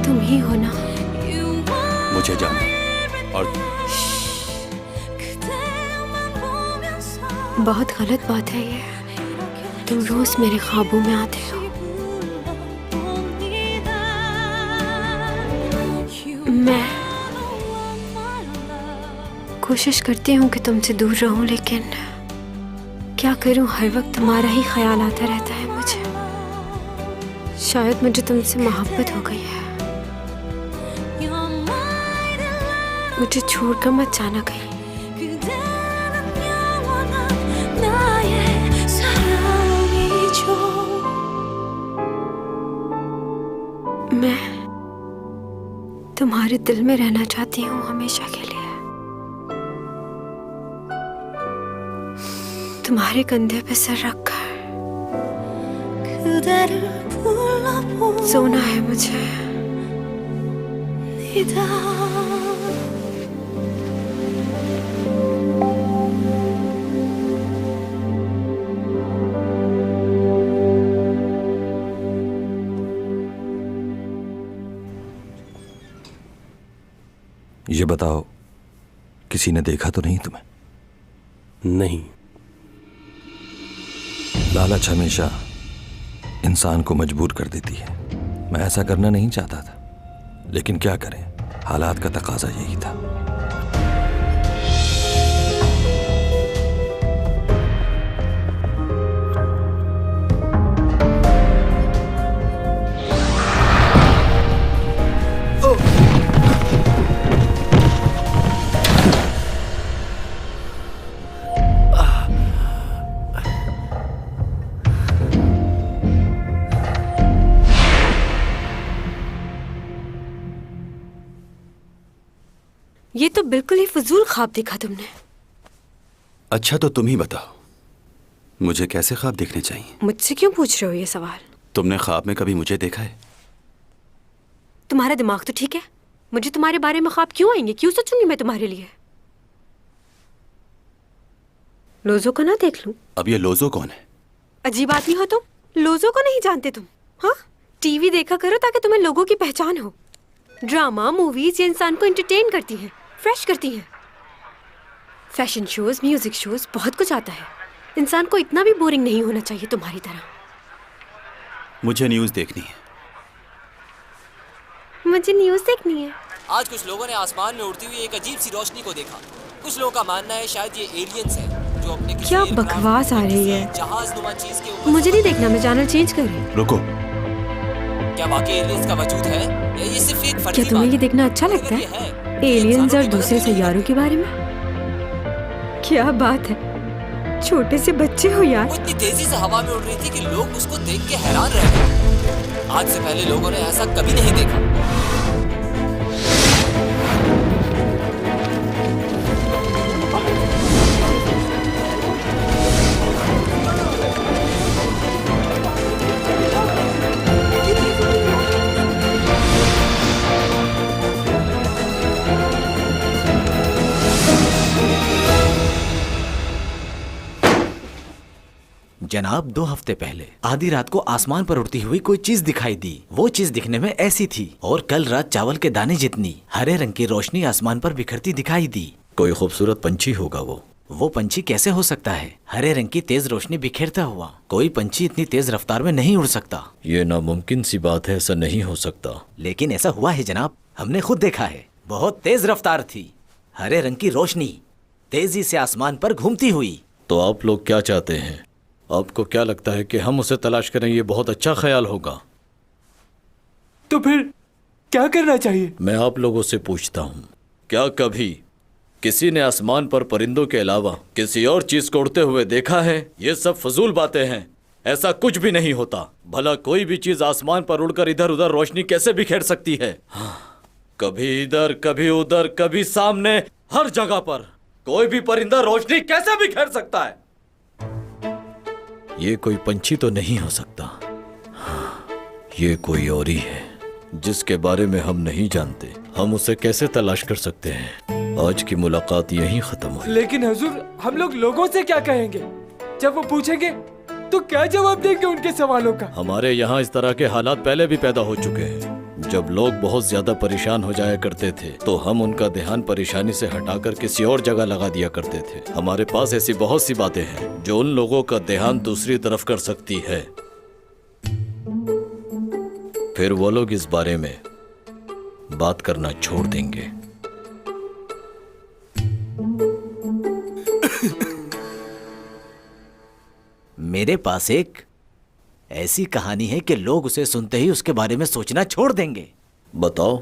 तुम ही हो ना? मुझे जाना और बहुत गलत बात है ये। तुम रोज मेरे ख्वाबों में आते हो। मैं कोशिश करती हूँ कि तुमसे दूर रहूं, लेकिन क्या करूं, हर वक्त तुम्हारा ही ख्याल आता रहता है मुझे। शायद मुझे तुमसे मोहब्बत हो गई है। मुझे छोड़कर मत जाना कहीं। मैं तुम्हारे दिल में रहना चाहती हूँ हमेशा के लिए। तुम्हारे कंधे पे सर रखकर सोना है मुझे। ये बताओ, किसी ने देखा तो नहीं तुम्हें? नहीं। लालच हमेशा इंसान को मजबूर कर देती है। मैं ऐसा करना नहीं चाहता था, लेकिन क्या करें, हालात का तकाजा यही था। ये तो बिल्कुल ही फजूल ख्वाब देखा तुमने। अच्छा तो तुम ही बताओ, मुझे कैसे ख्वाब देखने चाहिए? मुझसे क्यों पूछ रहे हो ये सवाल? तुमने ख्वाब में कभी मुझे देखा है? तुम्हारा दिमाग तो ठीक है? मुझे तुम्हारे बारे में ख्वाब क्यों आएंगे? क्यों सोचूंगी मैं तुम्हारे लिए? लोजो को ना देख लूं? अब ये लोजो कौन है? अजीब आदमी हो तुम, लोजो को नहीं जानते तुम? हाँ, टीवी देखा करो ताकि तुम्हें लोगों की पहचान हो। ड्रामा मूवीज ये इंसान को एंटरटेन करती हैं, फ्रेश करती हैं। फैशन शोज, म्यूजिक शोज, बहुत कुछ आता है। इंसान को इतना भी बोरिंग नहीं होना चाहिए तुम्हारी तरह। मुझे न्यूज़ देखनी है। मुझे न्यूज़ देखनी है। आज कुछ लोगों ने आसमान में उड़ती हुई एक अजीब सी रोशनी को देखा। कुछ लोगों का मानना है शायद ये एलियंस हैं जो अपने क्या बकवास आ रही है? जहाज़नुमा चीज के ऊपर। मुझे नहीं देखना, मैं चैनल चेंज कर रही हूँ। रुको, क्या वाकई एलियंस का वजूद है या ये सिर्फ एक फर्जी क्या तुम्हें बात ये देखना अच्छा लगता है? एलियंस और दूसरे सैयारों के बारे में? क्या बात है, छोटे से बच्चे हो यार। वो इतनी तेजी से हवा में उड़ रही थी कि लोग उसको देख के हैरान रह गए। आज से पहले लोगों ने ऐसा कभी नहीं देखा। जनाब, 2 हफ्ते पहले आधी रात को आसमान पर उड़ती हुई कोई चीज दिखाई दी। वो चीज दिखने में ऐसी थी और कल रात चावल के दाने जितनी हरे रंग की रोशनी आसमान पर बिखरती दिखाई दी। कोई खूबसूरत पंछी होगा वो पंछी कैसे हो सकता है? हरे रंग की तेज रोशनी बिखेरता हुआ कोई पंछी इतनी तेज रफ्तार में नहीं उड़ सकता। ये नामुमकिन सी बात है, ऐसा नहीं हो सकता। लेकिन ऐसा हुआ है जनाब, हमने खुद देखा है। बहुत तेज रफ्तार थी, हरे रंग की रोशनी तेजी से आसमान पर घूमती हुई। तो आप लोग क्या चाहते हैं? आपको क्या लगता है कि हम उसे तलाश करें? ये बहुत अच्छा ख्याल होगा। तो फिर क्या करना चाहिए? मैं आप लोगों से पूछता हूँ, क्या कभी किसी ने आसमान पर परिंदों के अलावा किसी और चीज को उड़ते हुए देखा है? ये सब फजूल बातें हैं, ऐसा कुछ भी नहीं होता। भला कोई भी चीज आसमान पर उड़कर इधर उधर रोशनी कैसे बिखेर सकती है? कभी इधर, कभी उधर, कभी सामने, हर जगह पर कोई भी परिंदा रोशनी कैसे बिखेर सकता है? ये कोई पंछी तो नहीं हो सकता। ये कोई और ही है जिसके बारे में हम नहीं जानते। हम उसे कैसे तलाश कर सकते हैं? आज की मुलाकात यहीं खत्म हुई। लेकिन हुजूर, हम लोग लोगों से क्या कहेंगे? जब वो पूछेंगे तो क्या जवाब देंगे उनके सवालों का? हमारे यहाँ इस तरह के हालात पहले भी पैदा हो चुके हैं। जब लोग बहुत ज्यादा परेशान हो जाया करते थे तो हम उनका ध्यान परेशानी से हटाकर किसी और जगह लगा दिया करते थे। हमारे पास ऐसी बहुत सी बातें हैं जो उन लोगों का ध्यान दूसरी तरफ कर सकती है। फिर वो लोग इस बारे में बात करना छोड़ देंगे। मेरे पास एक ऐसी कहानी है कि लोग उसे सुनते ही उसके बारे में सोचना छोड़ देंगे। बताओ।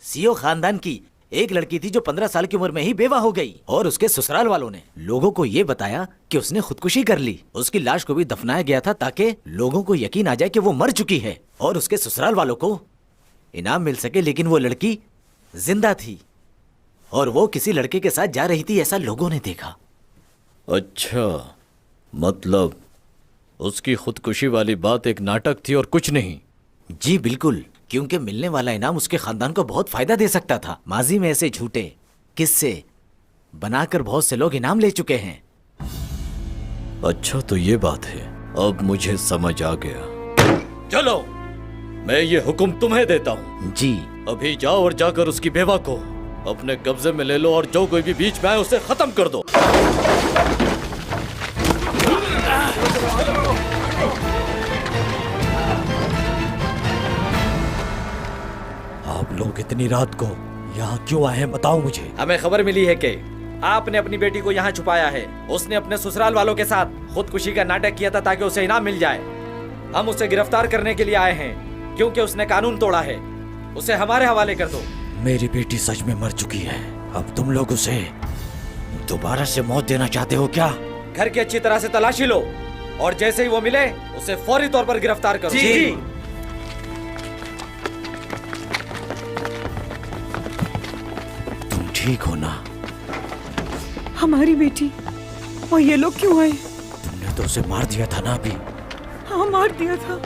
सीओ खानदान की एक लड़की थी जो 15 साल की उम्र में ही बेवा हो गई और उसके ससुराल वालों ने लोगों को ये बताया कि उसने खुदकुशी कर ली। उसकी लाश को भी दफनाया गया था ताकि लोगों को यकीन आ जाए कि वो मर चुकी है और उसके ससुराल वालों को इनाम मिल सके। लेकिन वो लड़की जिंदा थी और वो किसी लड़के के साथ जा रही थी, ऐसा लोगों ने देखा। अच्छा, मतलब उसकी खुदकुशी वाली बात एक नाटक थी और कुछ नहीं। जी बिल्कुल, क्योंकि मिलने वाला इनाम उसके खानदान को बहुत फायदा दे सकता था। माजी में ऐसे झूठे किस्से बनाकर बहुत से लोग इनाम ले चुके हैं। अच्छा, तो ये बात है। अब मुझे समझ आ गया। चलो, मैं ये हुक्म तुम्हें देता हूँ। जी। अभी जाओ और जाकर उसकी बेवा को अपने कब्जे में ले लो और जो कोई भी बीच में आए उसे खत्म कर दो। आप लोग इतनी रात को यहाँ क्यों आए हैं, बताओ मुझे। हमें खबर मिली है कि आपने अपनी बेटी को यहाँ छुपाया है। उसने अपने ससुराल वालों के साथ खुदकुशी का नाटक किया था ताकि उसे इनाम मिल जाए। हम उसे गिरफ्तार करने के लिए आए हैं क्योंकि उसने कानून तोड़ा है। उसे हमारे हवाले कर दो। मेरी बेटी सच में मर चुकी है। अब तुम लोग उसे दोबारा से मौत देना चाहते हो क्या? घर की अच्छी तरह से तलाशी लो और जैसे ही वो मिले उसे फौरी तौर पर गिरफ्तार करो। जी। तुम ठीक हो ना? हमारी बेटी और ये लोग क्यों आए? तुमने तो उसे मार दिया था ना अभी। हाँ, मार दिया था।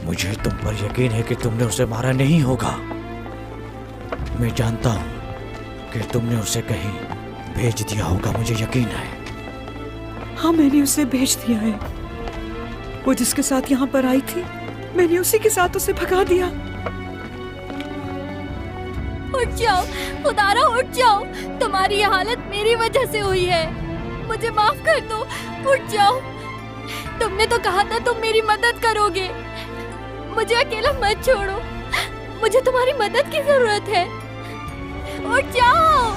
मुझे तुम पर यकीन है कि तुमने उसे मारा नहीं होगा। मैं जानता हूँ कि तुमने उसे कहीं भेज दिया होगा, मुझे यकीन है। हाँ, मैंने उसे भेज दिया है। वो जिसके साथ यहाँ पर आई थी, मैंने उसी के साथ उसे भगा दिया। उठ जाओ खुदारा, उठ जाओ। तुम्हारी ये हालत मेरी वजह से हुई है। मुझे माफ कर दो, उठ जाओ। तुमने तो कहा था तुम मेरी मदद करोगे। मुझे अकेला मत छोड़ो, मुझे तुम्हारी मदद की जरूरत है। उठ जाओ।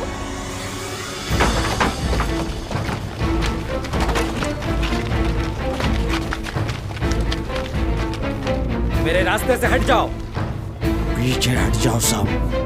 मेरे रास्ते से हट जाओ। पीछे हट जाओ सब।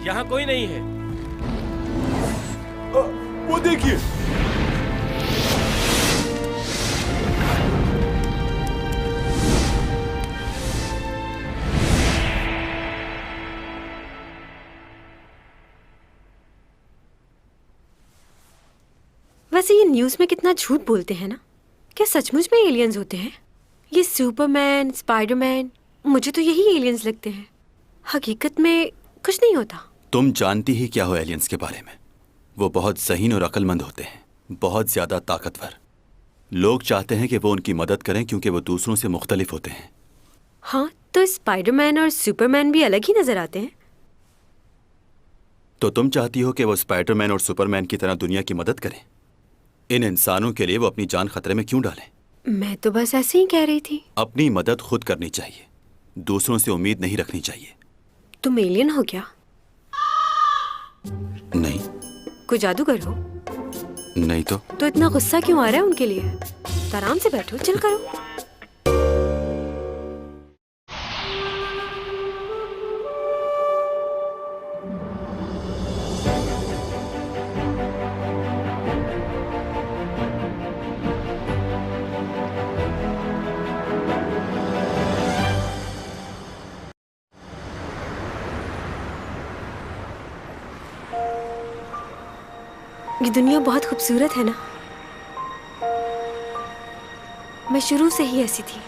यहाँ कोई नहीं है। वो देखिए। वैसे ये न्यूज़ में कितना झूठ बोलते हैं ना। क्या सचमुच में एलियंस होते हैं? ये सुपरमैन, स्पाइडरमैन, मुझे तो यही एलियंस लगते हैं। हकीकत में कुछ नहीं होता। तुम जानती ही क्या हो एलियंस के बारे में? वो बहुत ज़हीन और अक्लमंद होते हैं, बहुत ज़्यादा ताकतवर। लोग चाहते हैं कि वो उनकी मदद करें क्योंकि वो दूसरों से मुख्तलिफ होते हैं। हाँ, तो स्पाइडरमैन और सुपरमैन भी अलग ही नजर आते हैं। तो तुम चाहती हो कि वो स्पाइडरमैन और सुपरमैन की तरह दुनिया की मदद करें? इन इंसानों के लिए वो अपनी जान खतरे में क्यों डालें? मैं तो बस ऐसे ही कह रही थी। अपनी मदद खुद करनी चाहिए, दूसरों से उम्मीद नहीं रखनी चाहिए। तुम एलियन हो क्या? नहीं। कोई जादूगर हो? नहीं तो इतना गुस्सा क्यों आ रहा है उनके लिए? तो आराम से बैठो, चिल करो। ये दुनिया बहुत खूबसूरत है ना। मैं शुरू से ही ऐसी थी,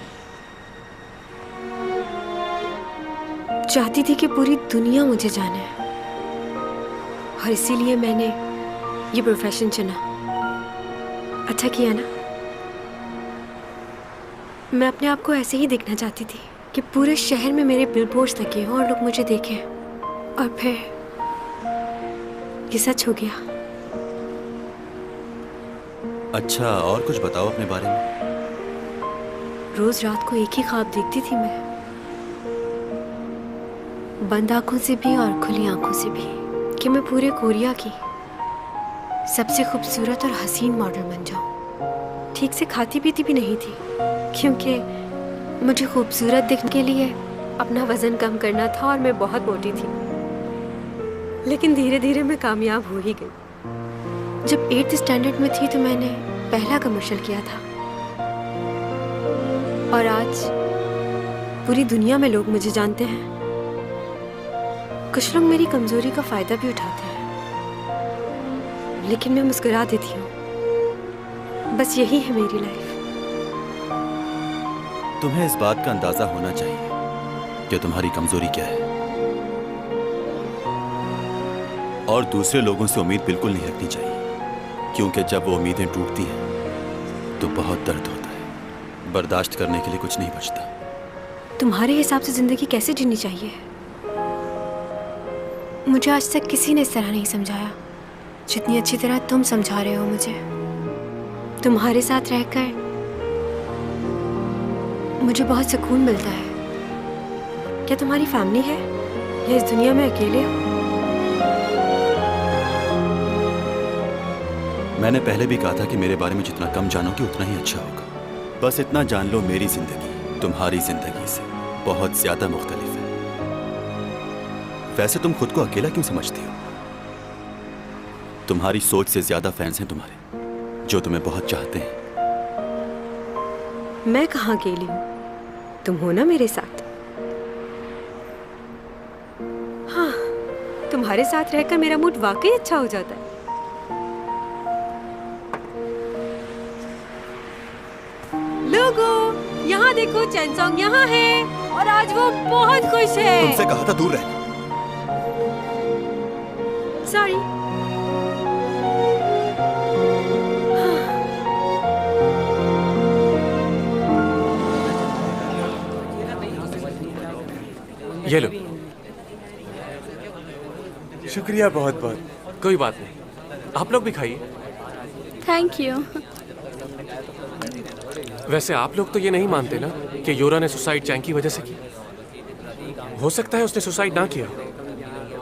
चाहती थी कि पूरी दुनिया मुझे जाने, और इसीलिए मैंने ये प्रोफेशन चुना। अच्छा किया ना। मैं अपने आप को ऐसे ही देखना चाहती थी कि पूरे शहर में मेरे बिलबोर्ड्स लगे हों और लोग मुझे देखें, और फिर ये सच हो गया। अच्छा, और कुछ बताओ अपने बारे में। रोज रात को एक ही ख्वाब देखती थी मैं, बंद आंखों से भी और खुली आंखों से भी, कि मैं पूरे कोरिया की सबसे खूबसूरत और हसीन मॉडल बन जाऊं। ठीक से खाती पीती भी नहीं थी, क्योंकि मुझे खूबसूरत दिखने के लिए अपना वजन कम करना था और मैं बहुत मोटी थी। लेकिन धीरे धीरे मैं कामयाब हो ही गई। जब 8th स्टैंडर्ड में थी तो मैंने पहला कमर्शियल किया था, और आज पूरी दुनिया में लोग मुझे जानते हैं। कुछ लोग मेरी कमजोरी का फायदा भी उठाते हैं, लेकिन मैं मुस्कुरा देती हूँ। बस यही है मेरी लाइफ। तुम्हें इस बात का अंदाजा होना चाहिए कि तुम्हारी कमजोरी क्या है, और दूसरे लोगों से उम्मीद बिल्कुल नहीं रखनी चाहिए, क्योंकि जब वो उम्मीदें टूटती हैं तो बहुत दर्द होता है। बर्दाश्त करने के लिए कुछ नहीं बचता। तुम्हारे हिसाब से जिंदगी कैसे जीनी चाहिए? मुझे आज तक किसी ने इस तरह नहीं समझाया जितनी अच्छी तरह तुम समझा रहे हो मुझे। तुम्हारे साथ रहकर मुझे बहुत सुकून मिलता है। क्या तुम्हारी फैमिली है या इस दुनिया में अकेले हो? मैंने पहले भी कहा था कि मेरे बारे में जितना कम जानोगे उतना ही अच्छा होगा। बस इतना जान लो, मेरी जिंदगी तुम्हारी जिंदगी से बहुत ज्यादा मुख्तलिफ है। वैसे तुम खुद को अकेला क्यों समझती हो? तुम्हारी सोच से ज्यादा फैंस हैं तुम्हारे, जो तुम्हें बहुत चाहते हैं। मैं कहाँ अकेली हूँ? तुम हो ना मेरे साथ। हाँ, तुम्हारे साथ रहकर मेरा मूड वाकई अच्छा हो जाता है। लोगों, यहाँ देखो, चैनसोंग यहाँ है और आज वो बहुत खुश है। तुमसे कहा था दूर रहना। सॉरी। ये लो। शुक्रिया बहुत बहुत। कोई बात नहीं, आप लोग भी खाइए। Thank you. वैसे आप लोग तो ये नहीं मानते ना कि योरा ने सुसाइड चैंग की वजह से की। हो सकता है उसने सुसाइड ना किया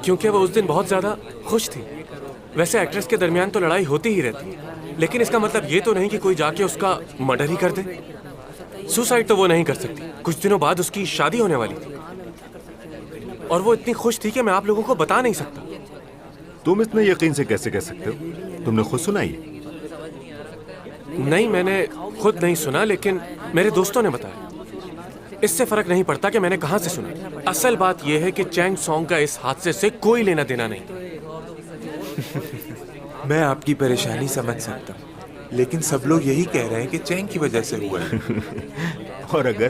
क्योंकि वो उस दिन बहुत ज़्यादा खुश थी। वैसे एक्ट्रेस के दरमियान तो लड़ाई होती ही रहती, लेकिन इसका मतलब ये तो नहीं कि कोई जाके उसका मर्डर ही कर दे। सुसाइड तो वो नहीं कर सकती। कुछ दिनों बाद उसकी शादी होने वाली थी और वो इतनी खुश थी कि मैं आप लोगों को बता नहीं सकता। तुम इतने यकीन से कैसे कह सकते हो? तुमने खुद सुना ही? नहीं, मैंने खुद नहीं सुना, लेकिन मेरे दोस्तों ने बताया। इससे फर्क नहीं पड़ता कि मैंने कहां से सुना। असल बात यह है कि चैंग सॉन्ग का इस हादसे से कोई लेना देना नहीं। मैं आपकी परेशानी समझ सकता हूँ, लेकिन सब लोग यही कह रहे हैं कि चैंग की वजह से हुआ है। और अगर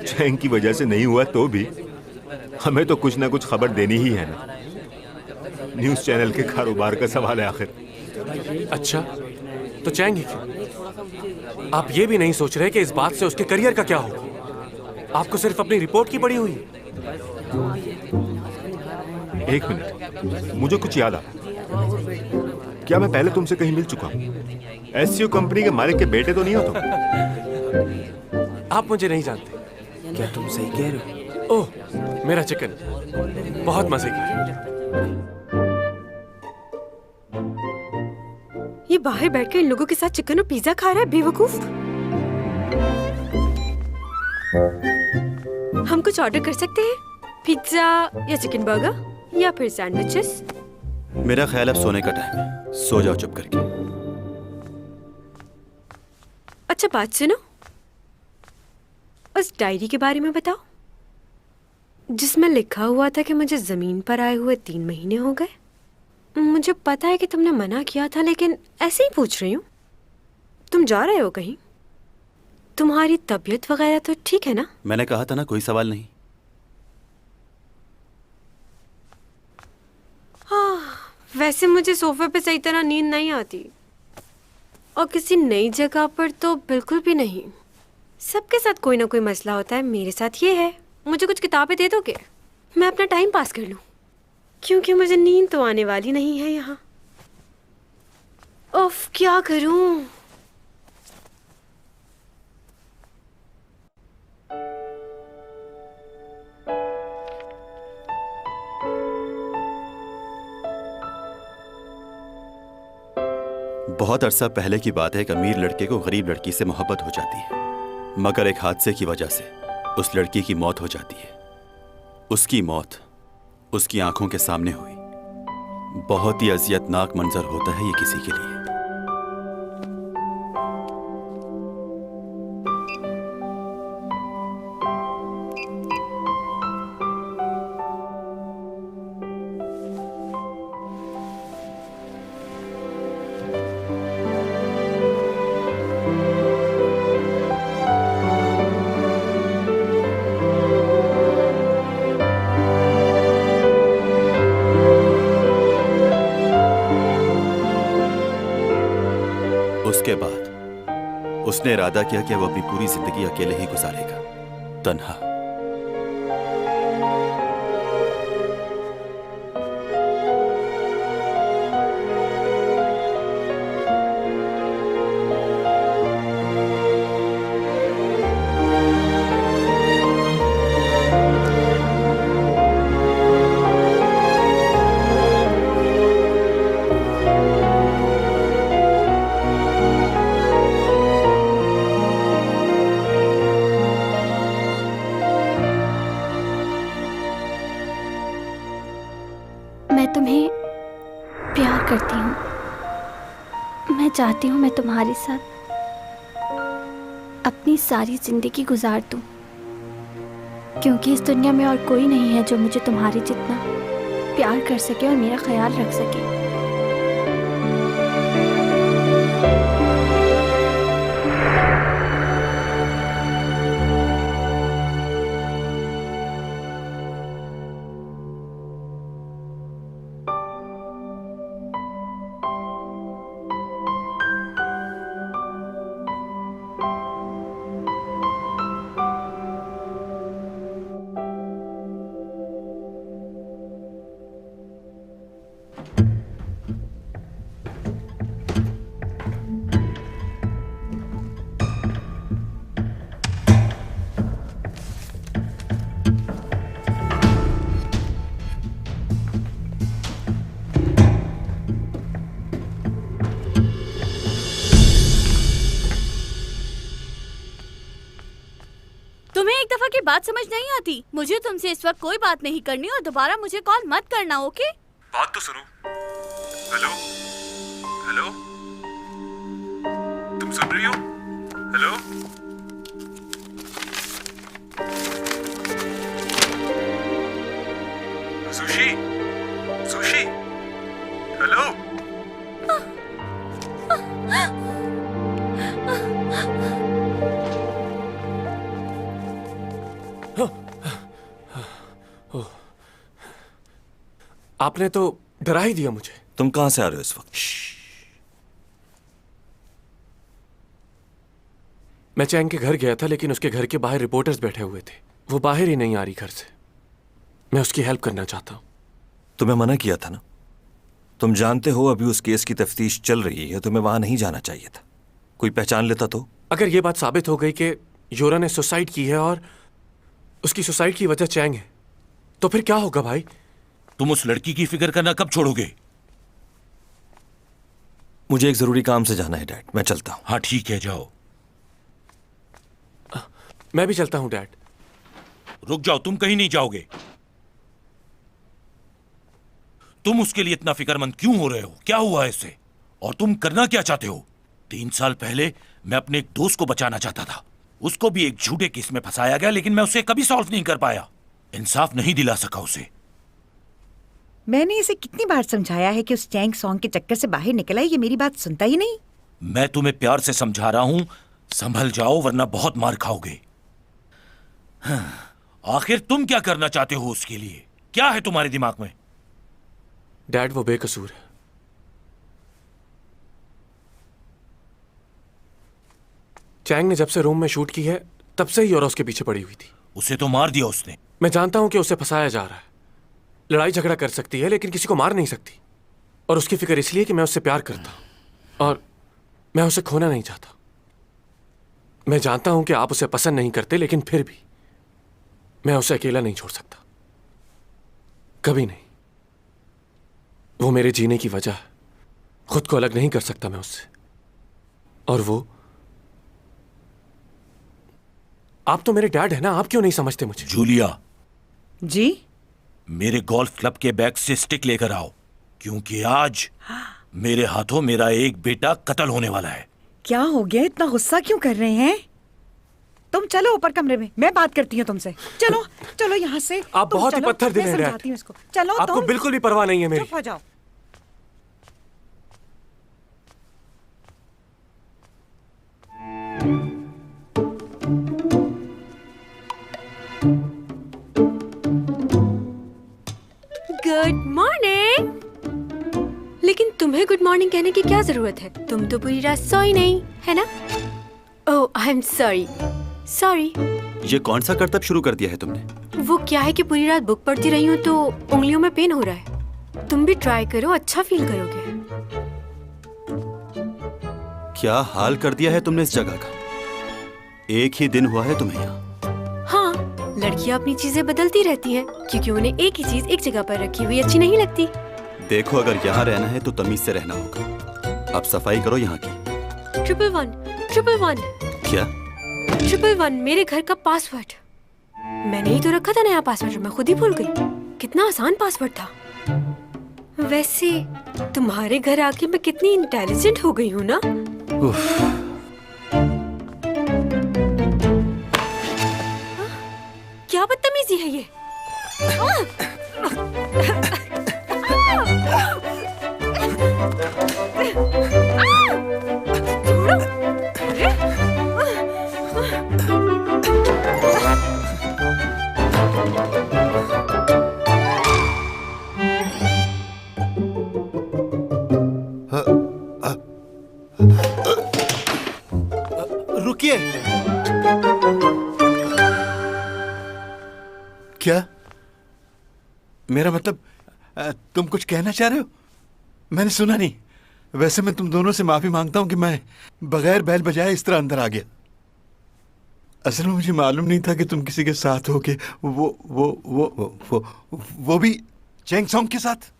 चैंग की वजह से नहीं हुआ तो भी हमें तो कुछ ना कुछ खबर देनी ही है ना। न्यूज़ चैनल के कारोबार का सवाल है आखिर। अच्छा, तो चैंग ही क्यों? आप ये भी नहीं सोच रहे कि इस बात से उसके करियर का क्या होगा? आपको सिर्फ अपनी रिपोर्ट की पड़ी हुई। एक मिनट, मुझे कुछ याद आ। क्या मैं पहले तुमसे कहीं मिल चुका हूँ? एससीओ कंपनी के मालिक के बेटे तो नहीं हो तुम? आप मुझे नहीं जानते। क्या तुम सही कह रहे हो? ओह, मेरा चिकन बहुत मजे का। ये बाहर बैठकर इन लोगों के साथ चिकन और पिज्जा खा रहा है, बेवकूफ। हम कुछ ऑर्डर कर सकते हैं? पिज्जा या चिकन बर्गर या फिर सैंडविचेस? मेरा ख्याल अब सोने का टाइम है, सो जाओ चुप करके। अच्छा बात सुनो, उस डायरी के बारे में बताओ जिसमें लिखा हुआ था कि मुझे जमीन पर आए हुए 3 महीने हो गए। मुझे पता है कि तुमने मना किया था, लेकिन ऐसे ही पूछ रही हूँ। तुम जा रहे हो कहीं? तुम्हारी तबीयत वगैरह तो ठीक है ना? मैंने कहा था ना, कोई सवाल नहीं। हाँ, वैसे मुझे सोफे पे सही तरह नींद नहीं आती, और किसी नई जगह पर तो बिल्कुल भी नहीं। सबके साथ कोई ना कोई मसला होता है, मेरे साथ ये है। मुझे कुछ किताबें दे दोगे? मैं अपना टाइम पास कर लूं, क्योंकि मुझे नींद तो आने वाली नहीं है यहाँ। उफ, क्या करूं? बहुत अरसा पहले की बात है, एक अमीर लड़के को गरीब लड़की से मोहब्बत हो जाती है, मगर एक हादसे की वजह से उस लड़की की मौत हो जाती है। उसकी मौत उसकी आंखों के सामने हुई। बहुत ही अजियतनाक मंजर होता है ये किसी के लिए। उसके बाद उसने इरादा किया कि वो अपनी पूरी जिंदगी अकेले ही गुजारेगा, तन्हा। मैं तुम्हें प्यार करती हूँ। मैं चाहती हूँ मैं तुम्हारे साथ अपनी सारी जिंदगी गुजार दूँ, क्योंकि इस दुनिया में और कोई नहीं है जो मुझे तुम्हारे जितना प्यार कर सके और मेरा ख्याल रख सके। तुम्हें एक दफा की बात समझ नहीं आती? मुझे तुमसे इस वक्त कोई बात नहीं करनी और दोबारा मुझे कॉल मत करना, ओके? बात तो सुनो। हेलो हेलो, तुम सुन रही हो? Hello, sushi sushi, hello. आपने तो डरा ही दिया मुझे। तुम कहां से आ रहे हो इस वक्त? मैं चैंग के घर गया था, लेकिन उसके घर के बाहर रिपोर्टर्स बैठे हुए थे। वो बाहर ही नहीं आ रही घर से। मैं उसकी हेल्प करना चाहता हूँ। तुम्हें मना किया था ना? तुम जानते हो अभी उस केस की तफ्तीश चल रही है, तुम्हें वहां नहीं जाना चाहिए था। कोई पहचान लेता तो? अगर ये बात साबित हो गई कि योरा ने सुसाइड की है और उसकी सुसाइड की वजह चैंग है, तो फिर क्या होगा भाई? तुम उस लड़की की फिक्र करना कब छोड़ोगे? मुझे एक जरूरी काम से जाना है डैड, मैं चलता हूँ। हाँ ठीक है, जाओ। मैं भी चलता हूँ डैड। रुक जाओ, तुम कहीं नहीं जाओगे। तुम उसके लिए इतना फिक्रमंद क्यों हो रहे हो? क्या हुआ इससे? और तुम करना क्या चाहते हो? 3 साल पहले मैं अपने एक दोस्त को बचाना चाहता था। उसको भी एक झूठे केस में फंसाया गया, लेकिन मैं उसे कभी सॉल्व नहीं कर पाया। इंसाफ नहीं दिला सका उसे। मैंने इसे कितनी बार समझाया है कि उस चैंग सॉन्ग के चक्कर से बाहर निकला है, ये मेरी बात सुनता ही नहीं। मैं तुम्हें प्यार से समझा रहा हूं, संभल जाओ वरना बहुत मार खाओगे। आखिर तुम क्या करना चाहते हो उसके लिए? क्या है तुम्हारे दिमाग में? डैड वो बेकसूर है। चैंग ने जब से रूम में शूट की है तब से ही योरा उसके पीछे पड़ी हुई थी। उसे तो मार दिया उसने। मैं जानता हूं कि उसे फंसाया जा रहा है। लड़ाई झगड़ा कर सकती है लेकिन किसी को मार नहीं सकती। और उसकी फिक्र इसलिए कि मैं उससे प्यार करता हूं और मैं उसे खोना नहीं चाहता। मैं जानता हूं कि आप उसे पसंद नहीं करते, लेकिन फिर भी मैं उसे अकेला नहीं छोड़ सकता, कभी नहीं। वो मेरे जीने की वजह है। खुद को अलग नहीं कर सकता मैं उससे। और वो आप तो मेरे डैड है ना, आप क्यों नहीं समझते मुझे? जूलिया जी, मेरे गोल्फ क्लब के बैग से स्टिक लेकर आओ, क्योंकि आज मेरे हाथों मेरा एक बेटा कत्ल होने वाला है। क्या हो गया? इतना गुस्सा क्यों कर रहे हैं? तुम चलो ऊपर कमरे में, मैं बात करती हूँ तुमसे। चलो चलो यहाँ से। आप बहुत ही पत्थर दिल हैं डैड। इसको चलो। आपको बिल्कुल भी परवाह नहीं है मेरी। चुप हो जाओ। Good morning. लेकिन तुम्हें गुड मॉर्निंग कहने की क्या जरूरत है? तुम तो पूरी रात सोई नहीं, है ना? ओह, आई एम सॉरी। सॉरी। ये कौन सा करतब शुरू कर दिया है तुमने? वो क्या है कि पूरी रात बुक पढ़ती रही हूँ तो उंगलियों में पेन हो रहा है। तुम भी ट्राई करो, अच्छा फील करोगे। क्या हाल कर दिया है तुमने इस जगह का? एक ही दिन हुआ है तुम्हें यहाँ। हाँ, लड़कियाँ अपनी चीजें बदलती रहती हैं, क्योंकि उन्हें एक ही चीज एक जगह पर रखी हुई अच्छी नहीं लगती। देखो, अगर यहाँ रहना है तो तमीज से रहना होगा। अब सफाई करो यहाँ की। 111 क्या? 111 मेरे घर का पासवर्ड। मैंने ही तो रखा था नया पासवर्ड, मैं खुद ही भूल गई। कितना आसान पासवर्ड था। वैसे तुम्हारे घर आके मैं कितनी इंटेलिजेंट हो गई हूँ ना। क्या बदतमीजी है ये? रुकिए। क्या? मेरा मतलब, तुम कुछ कहना चाह रहे हो? मैंने सुना नहीं। वैसे मैं तुम दोनों से माफी मांगता हूं कि मैं बगैर बैल बजाए इस तरह अंदर आ गया। असल में मुझे मालूम नहीं था कि तुम किसी के साथ हो के वो भी चैंग सॉन्ग के साथ।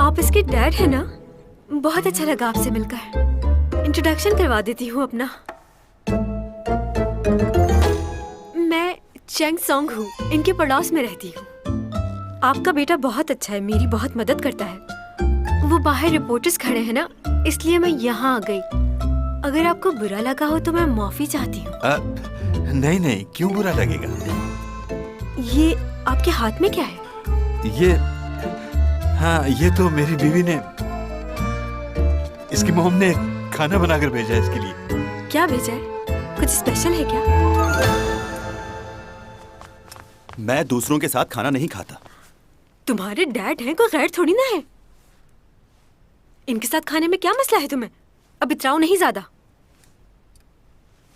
आप इसके डैड है ना? बहुत अच्छा लगा आपसे मिलकर। इंट्रोडक्शन करवा देती हूँ अपना। मैं चैंग सॉन्ग हूँ, इनके पड़ोस में रहती हूँ। आपका बेटा बहुत अच्छा है, मेरी बहुत मदद करता है। वो बाहर रिपोर्टर्स खड़े हैं ना, इसलिए मैं यहाँ आ गई। अगर आपको बुरा लगा हो तो मैं माफी चाहती हूँ। नहीं नहीं, क्यों बुरा लगेगा? ये आपके हाथ में क्या है? हाँ, ये तो मेरी बीवी ने, इसकी मॉम ने खाना बनाकर भेजा है इसके लिए। क्या भेजा है? कुछ स्पेशल है क्या? मैं दूसरों के साथ खाना नहीं खाता। तुम्हारे डैड हैं, कोई गैर थोड़ी ना है। इनके साथ खाने में क्या मसला है तुम्हें? अब इतराओ नहीं ज्यादा।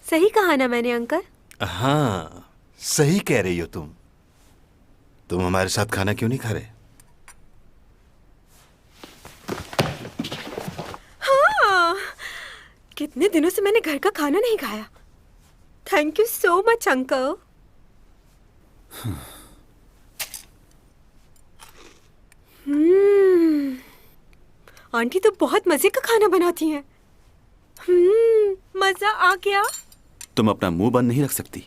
सही कहा ना मैंने अंकल? हाँ, सही कह रही हो तुम हमारे साथ खाना क्यों नहीं खा रहे? हाँ, कितने दिनों से मैंने घर का खाना नहीं खाया। Thank you so much uncle. Aunty तो बहुत मजे का खाना बनाती हैं। मजा आ गया। तुम अपना मुंह बंद नहीं रख सकती?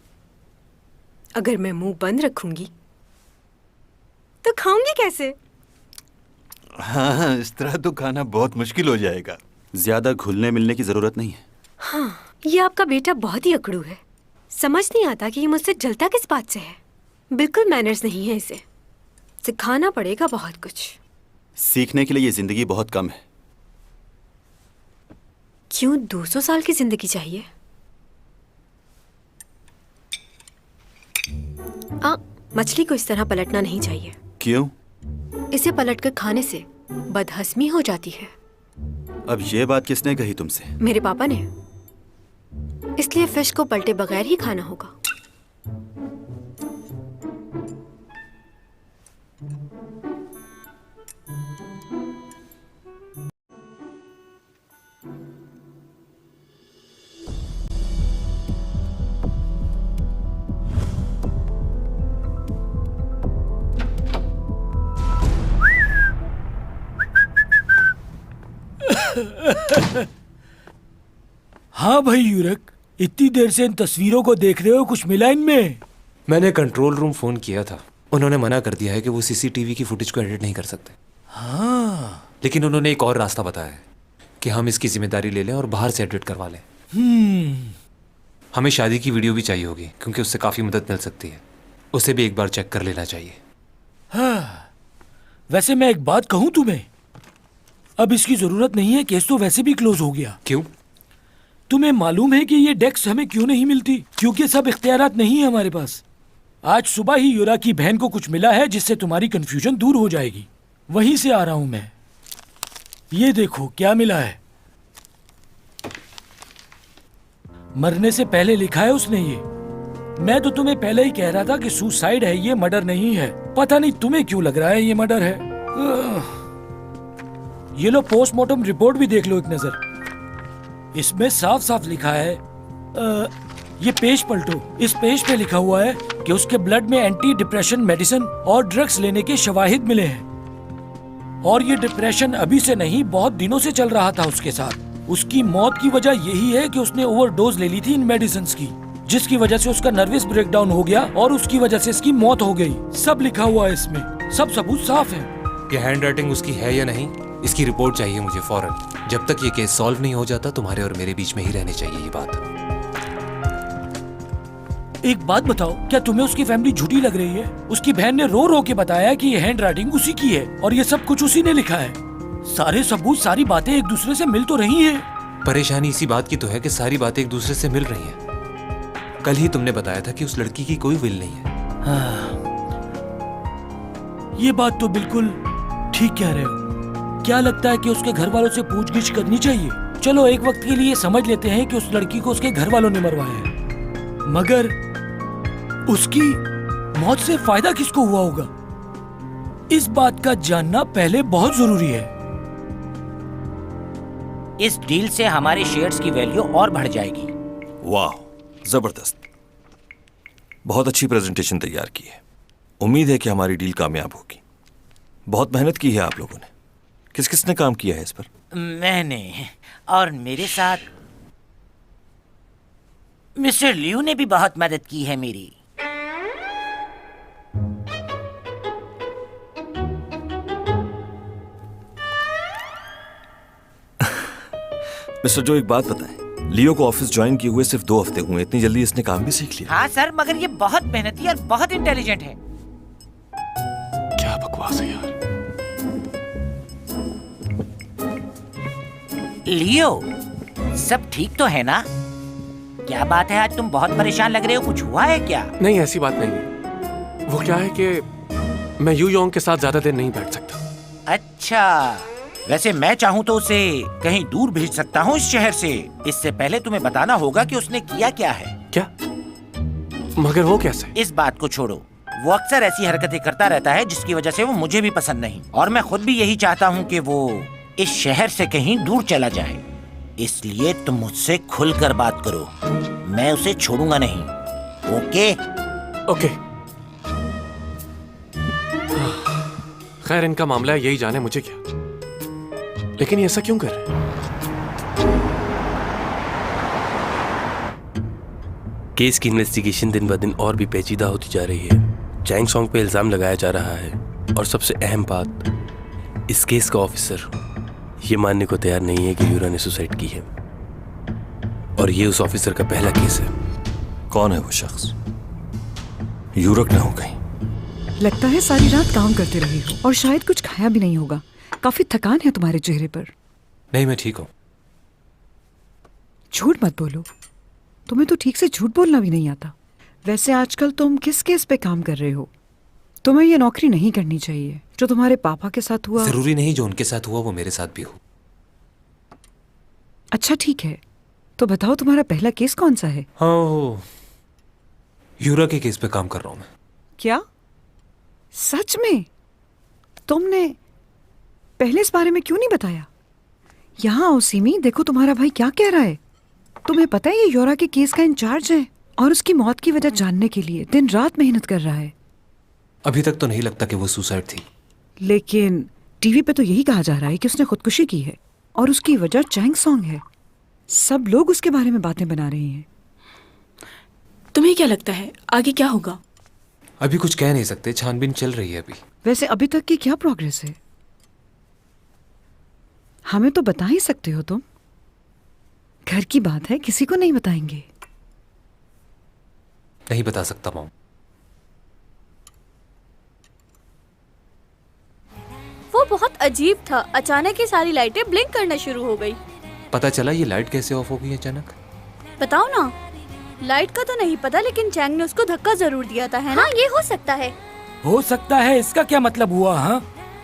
अगर मैं मुंह बंद रखूंगी तो खाऊंगी कैसे? हाँ, इस तरह तो खाना बहुत मुश्किल हो जाएगा। ज्यादा घुलने मिलने की जरूरत नहीं है। हाँ, ये आपका बेटा बहुत ही अकड़ू है। समझ नहीं आता कि ये मुझसे जलता किस बात से है। बिल्कुल मैनर्स नहीं है इसे। सिखाना पड़ेगा बहुत कुछ। सीखने के लिए ये जिंदगी बहुत कम है। क्यों 200 साल की जिंदगी चाहिए? मछली को इस तरह पलटना नहीं चाहिए। क्यों? इसे पलटकर खाने से बदहजमी हो जाती है। अब ये बात किसने कही तुमसे? मेरे पापा ने। इसलिए फिश को पलटे बगैर ही खाना होगा। हाँ भाई यूरक, इतनी देर से इन तस्वीरों को देख रहे हो, कुछ मिला इनमें? मैंने कंट्रोल रूम फोन किया था। उन्होंने मना कर दिया है कि वो सीसीटीवी की फुटेज को एडिट नहीं कर सकते। हाँ, लेकिन उन्होंने एक और रास्ता बताया है कि हम इसकी जिम्मेदारी ले लें और बाहर से एडिट करवा लें। हमें शादी की वीडियो भी चाहिए होगी क्योंकि उससे काफी मदद मिल सकती है। उसे भी एक बार चेक कर लेना चाहिए। हाँ, वैसे मैं एक बात कहूँ तुम्हें, अब इसकी जरूरत नहीं है। केस तो वैसे भी क्लोज हो गया। क्यों? तुम्हें मालूम है कि ये डेस्क हमें क्यों नहीं मिलती? क्योंकि सब इख्तियारात नहीं है हमारे पास। आज सुबह ही यूरा की बहन को कुछ मिला है जिससे तुम्हारी कंफ्यूजन दूर हो जाएगी। वहीं से आ रहा हूं मैं। ये देखो क्या मिला है। मरने से पहले लिखा है उसने ये। मैं तो तुम्हें पहले ही कह रहा था कि सुसाइड है, ये मर्डर नहीं है। पता नहीं तुम्हें क्यों लग रहा है ये मर्डर है। ये लो, पोस्टमार्टम रिपोर्ट भी देख लो एक नजर। इसमें साफ साफ लिखा है, ये पेज पलटो। इस पेज पे लिखा हुआ है कि उसके ब्लड में एंटी डिप्रेशन मेडिसिन और ड्रग्स लेने के शवाहिद मिले हैं। और ये डिप्रेशन अभी से नहीं, बहुत दिनों से चल रहा था उसके साथ। उसकी मौत की वजह यही है कि उसने ओवरडोज ले ली थी इन मेडिसिन की, जिसकी वजह से उसका नर्वस ब्रेकडाउन हो गया और उसकी वजह से इसकी मौत हो गई। सब लिखा हुआ है इसमें, सब सबूत साफ है। ये हैंड राइटिंग उसकी है या नहीं, इसकी रिपोर्ट चाहिए मुझे फौरन। जब तक ये केस सॉल्व नहीं हो जाता तुम्हारे और मेरे बीच में ही रहनी चाहिए ये बात। एक बात बताओ, क्या तुम्हें उसकी फैमिली झूठी लग रही है? उसकी बहन ने रो रो के बताया कि ये हैंड राइटिंग उसी की है और ये सब कुछ उसी ने लिखा है। सारे सबूत, सारी बातें एक दूसरे से मिल तो रही हैं। परेशानी इसी बात की तो है कि सारी बातें एक दूसरे से मिल रही हैं। कल ही तुमने बताया था कि उस लड़की की कोई विल नहीं है। हाँ, ये बात तो बिल्कुल ठीक कह रहे हो। क्या लगता है कि उसके घर वालों से पूछगिछ करनी चाहिए? चलो एक वक्त के लिए समझ लेते हैं कि उस लड़की को उसके घर वालों ने मरवाया है, मगर उसकी मौत से फायदा किसको हुआ होगा? इस बात का जानना पहले बहुत जरूरी है। इस डील से हमारे शेयर्स की वैल्यू और बढ़ जाएगी। वाह, जबरदस्त। बहुत अच्छी प्रेजेंटेशन तैयार की है। उम्मीद है कि हमारी डील कामयाब होगी। बहुत मेहनत की है आप लोगों ने। किस किसने काम किया है इस पर? मैंने, और मेरे साथ मिस्टर लियू ने भी बहुत मदद की है मेरी। मिस्टर जो, एक बात बताएं, लियो को ऑफिस ज्वाइन किए हुए सिर्फ 2 हफ्ते हुए, इतनी जल्दी इसने काम भी सीख लिया? हाँ सर, मगर ये बहुत मेहनती और बहुत इंटेलिजेंट है। क्या बकवास है यार। लियो, सब ठीक तो है ना? क्या बात है, आज तुम बहुत परेशान लग रहे हो, कुछ हुआ है क्या? नहीं, ऐसी बात नहीं है। वो क्या है कि मैं यू योंग के साथ ज्यादा देर नहीं बैठ सकता। अच्छा, वैसे मैं चाहूँ तो उसे कहीं दूर भेज सकता हूँ इस शहर से। इससे पहले तुम्हें बताना होगा कि उसने किया क्या है। क्या? मगर वो कैसे? इस बात को छोड़ो, वो अक्सर ऐसी हरकतें करता रहता है जिसकी वजह से वो मुझे भी पसंद नहीं, और मैं खुद भी यही चाहता हूँ कि वो इस शहर से कहीं दूर चला जाए। इसलिए तुम मुझसे खुलकर बात करो, मैं उसे छोड़ूंगा नहीं। ओके? ओके। खैर, इनका मामला है, यही जाने मुझे क्या। लेकिन ये ऐसा क्यों कर रहे हैं? केस की इन्वेस्टिगेशन दिन ब दिन और भी पेचीदा होती जा रही है। चैंग सॉन्ग पे इल्जाम लगाया जा रहा है और सबसे अहम बात, इस केस का ऑफिसर ये मानने को तैयार नहीं है कि यूरा ने सुसाइड की है। और ये उस ऑफिसर का पहला केस है। कौन है वो शख्स? यूरक ना हो कहीं? लगता है सारी रात काम करते रहे हो और शायद कुछ खाया भी नहीं होगा। काफी थकान है तुम्हारे चेहरे पर। नहीं, मैं ठीक हूँ। झूठ मत बोलो, तुम्हें तो ठीक से झूठ बोलना भी नहीं आता। वैसे आजकल तुम किस केस पे काम कर रहे हो? तुम्हें ये नौकरी नहीं करनी चाहिए। जो तुम्हारे पापा के साथ हुआ। जरूरी नहीं जो उनके साथ हुआ वो मेरे साथ भी हो। अच्छा ठीक है, तो बताओ तुम्हारा पहला केस कौन सा है? हाँ, यूरा के केस पे काम कर रहा हूँ मैं। क्या सच में? तुमने पहले इस बारे में क्यों नहीं बताया? यहाँ आओ सिमी, देखो तुम्हारा भाई क्या कह रहा है। तुम्हें पता है ये यूरा के केस का इंचार्ज है और उसकी मौत की वजह जानने के लिए दिन रात मेहनत कर रहा है। अभी तक तो नहीं लगता कि वो सुसाइड थी। लेकिन टीवी पे तो यही कहा जा रहा है कि उसने खुदकुशी की है और उसकी वजह चैंग सॉन्ग है। सब लोग उसके बारे में बातें बना रहे हैं। तुम्हें क्या लगता है आगे क्या होगा? अभी कुछ कह नहीं सकते, छानबीन चल रही है अभी। वैसे अभी तक की क्या प्रोग्रेस है? हमें तो बता ही सकते हो तुम। घर की बात है, किसी को नहीं बताएंगे। नहीं बता सकता मॉम। वो बहुत अजीब था, अचानक ही सारी लाइटें ब्लिंक करना शुरू हो गई। पता चला ये लाइट कैसे ऑफ हो गई अचानक? बताओ ना। लाइट का तो नहीं पता, लेकिन चैंग ने उसको धक्का जरूर दिया था, है ना? हाँ, ये हो सकता है। हो सकता है, इसका क्या मतलब हुआ? हाँ,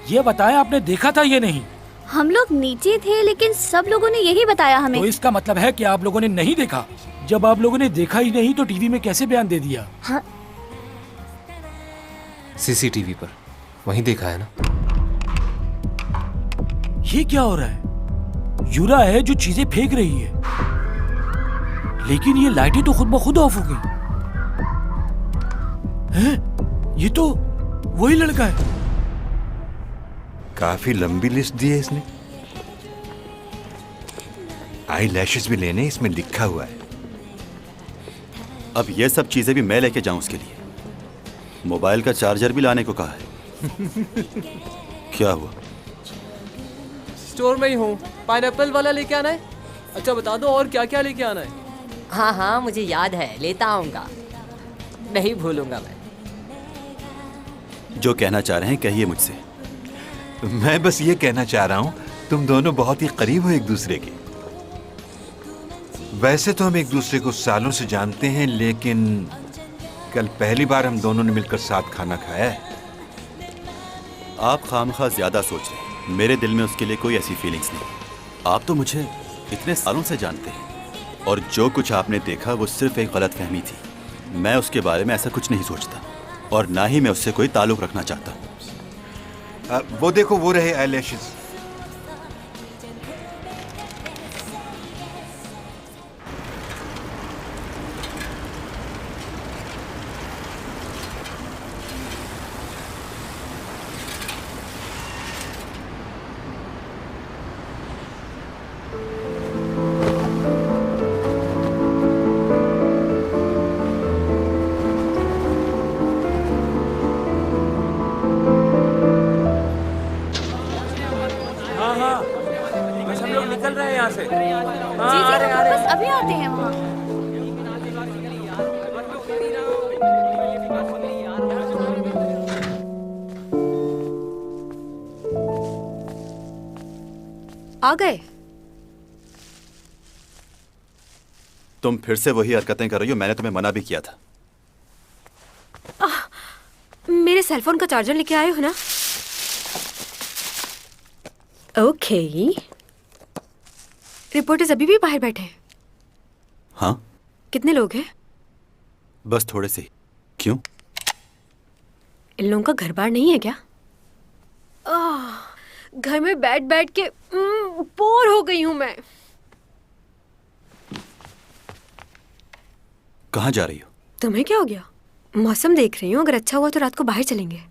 ये बताया आपने देखा था ये नहीं? हम लोग नीचे थे लेकिन सब लोगों ने यही बताया हमें। तो इसका मतलब है कि आप लोगों ने नहीं देखा। जब आप लोगों ने देखा ही नहीं तो टीवी में कैसे बयान दे दिया? हाँ। सीसीटीवी पर वहीं देखा है ना। ये क्या हो रहा है? यूरा है जो चीजें फेंक रही है, लेकिन ये लाइटें तो खुद ब खुद ऑफ हो गई। हैं? ये तो वही लड़का है। काफी लंबी लिस्ट दी है इसने। आई लैशेस भी लेने, इसमें लिखा हुआ है। अब ये सब चीजें भी मैं लेके जाऊं उसके लिए? मोबाइल का चार्जर भी लाने को कहा है। क्या हुआ? स्टोर में ही हूँ। पाइनएप्पल वाला लेके आना है? अच्छा बता दो और क्या क्या लेके आना है? हाँ हाँ मुझे याद है, लेता आऊंगा, नहीं भूलूंगा मैं। जो कहना चाह रहे हैं कहिए मुझसे। मैं बस ये कहना चाह रहा हूँ, तुम दोनों बहुत ही करीब हो एक दूसरे के। वैसे तो हम एक दूसरे को सालों से जानते हैं, लेकिन कल पहली बार हम दोनों ने मिलकर साथ खाना खाया है। आप खामखा ज्यादा सोच रहे हैं। मेरे दिल में उसके लिए कोई ऐसी फीलिंग्स नहीं। आप तो मुझे इतने सालों से जानते हैं और जो कुछ आपने देखा वो सिर्फ एक गलत फहमी थी। मैं उसके बारे में ऐसा कुछ नहीं सोचता और ना ही मैं उससे कोई ताल्लुक रखना चाहता हूँ। वो देखो, वो रहे आईलैशेस। अभी आते हैं वहाँ। आ गए? तुम फिर से वही हरकतें कर रही हो। मैंने तुम्हें मना भी किया था। मेरे सेलफोन का चार्जर लेके आए हो ना? ओके। रिपोर्टर्स अभी भी बाहर बैठे हैं? हाँ। कितने लोग हैं? बस थोड़े से। क्यों? इन लोगों का घर बार नहीं है क्या? घर में बैठ बैठ के बोर हो गई हूं मैं। कहाँ जा रही हो? तुम्हें क्या हो गया? मौसम देख रही हूँ, अगर अच्छा हुआ तो रात को बाहर चलेंगे।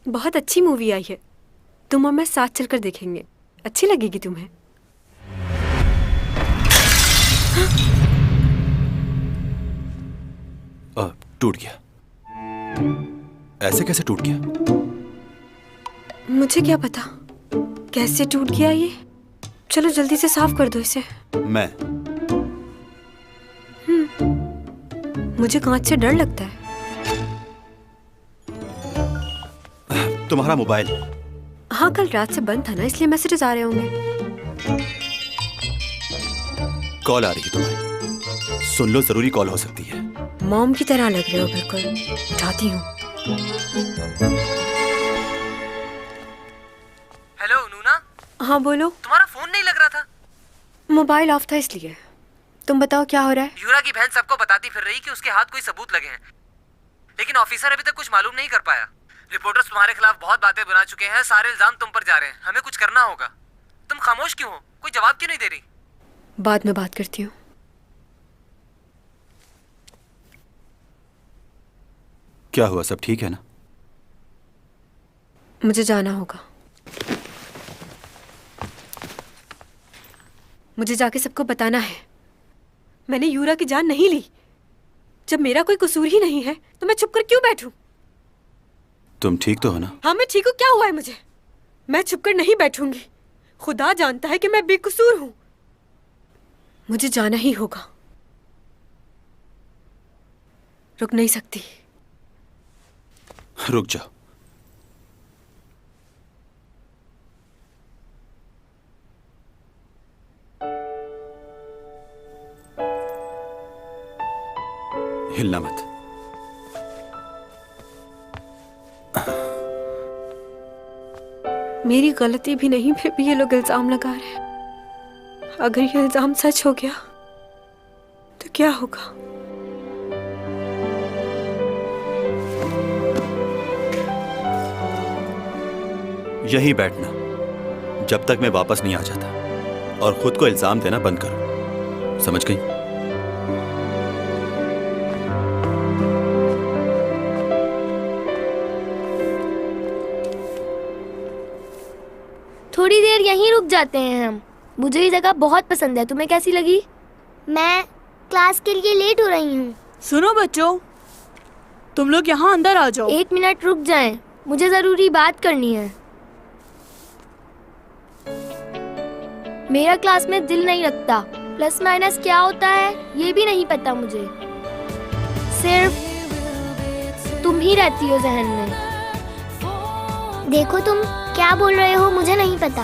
बहुत अच्छी मूवी आई है, तुम और मैं साथ चलकर देखेंगे। अच्छी लगेगी तुम्हें। टूट गया। ऐसे कैसे टूट गया? मुझे क्या पता कैसे टूट गया ये। चलो जल्दी से साफ कर दो इसे। मैं मुझे कांच से डर लगता है। तुम्हारा मोबाइल? हाँ, कल रात से बंद था ना, इसलिए मैसेजेस आ रहे होंगे। कॉल आ रही है तुम्हारी, सुन लो, जरूरी कॉल हो सकती है। मॉम की तरह लग रहे हो बिल्कुल। उठाती हूँ। हेलो नूना। हाँ बोलो। तुम्हारा फोन नहीं लग रहा था। मोबाइल ऑफ था इसलिए। तुम बताओ क्या हो रहा है? यूरा की बहन सबको बताती फिर रही कि उसके हाथ कोई सबूत लगे हैं, लेकिन ऑफिसर अभी तक कुछ मालूम नहीं कर पाया। रिपोर्टर्स तुम्हारे खिलाफ बहुत बातें बना चुके हैं, सारे इल्जाम तुम पर जा रहे हैं। हमें कुछ करना होगा। तुम खामोश क्यों हो? कोई जवाब क्यों नहीं दे रही? बाद में बात करती हूँ। क्या हुआ, सब ठीक है ना? मुझे जाना होगा। मुझे जाके सबको बताना है मैंने यूरा की जान नहीं ली। जब मेरा कोई कसूर ही नहीं है तो मैं छुप कर क्यों बैठूं? तुम ठीक तो हो ना? हाँ मैं ठीक हूँ। क्या हुआ है मुझे? मैं छुपकर नहीं बैठूंगी। खुदा जानता है कि मैं बेकसूर हूँ। मुझे जाना ही होगा। रुक नहीं सकती। रुक जाओ। हिलना मत। मेरी गलती भी नहीं, फिर भी ये लोग इल्जाम लगा रहे हैं। अगर ये इल्जाम सच हो गया तो क्या होगा? यहीं बैठना जब तक मैं वापस नहीं आ जाता, और खुद को इल्जाम देना बंद करो। समझ गई? थोड़ी देर यहीं रुक जाते हैं हम। मुझे ये जगह बहुत पसंद है। तुम्हें कैसी लगी? मैं क्लास के लिए लेट हो रही हूँ। सुनो बच्चों, तुम लोग यहाँ अंदर आ जाओ। 1 मिनट रुक जाएं, मुझे जरूरी बात करनी है। मेरा क्लास में दिल नहीं लगता। प्लस माइनस क्या होता है ये भी नहीं पता मुझे। सिर्फ तुम ही रहती हो जहन में। देखो तुम क्या बोल रहे हो मुझे नहीं पता।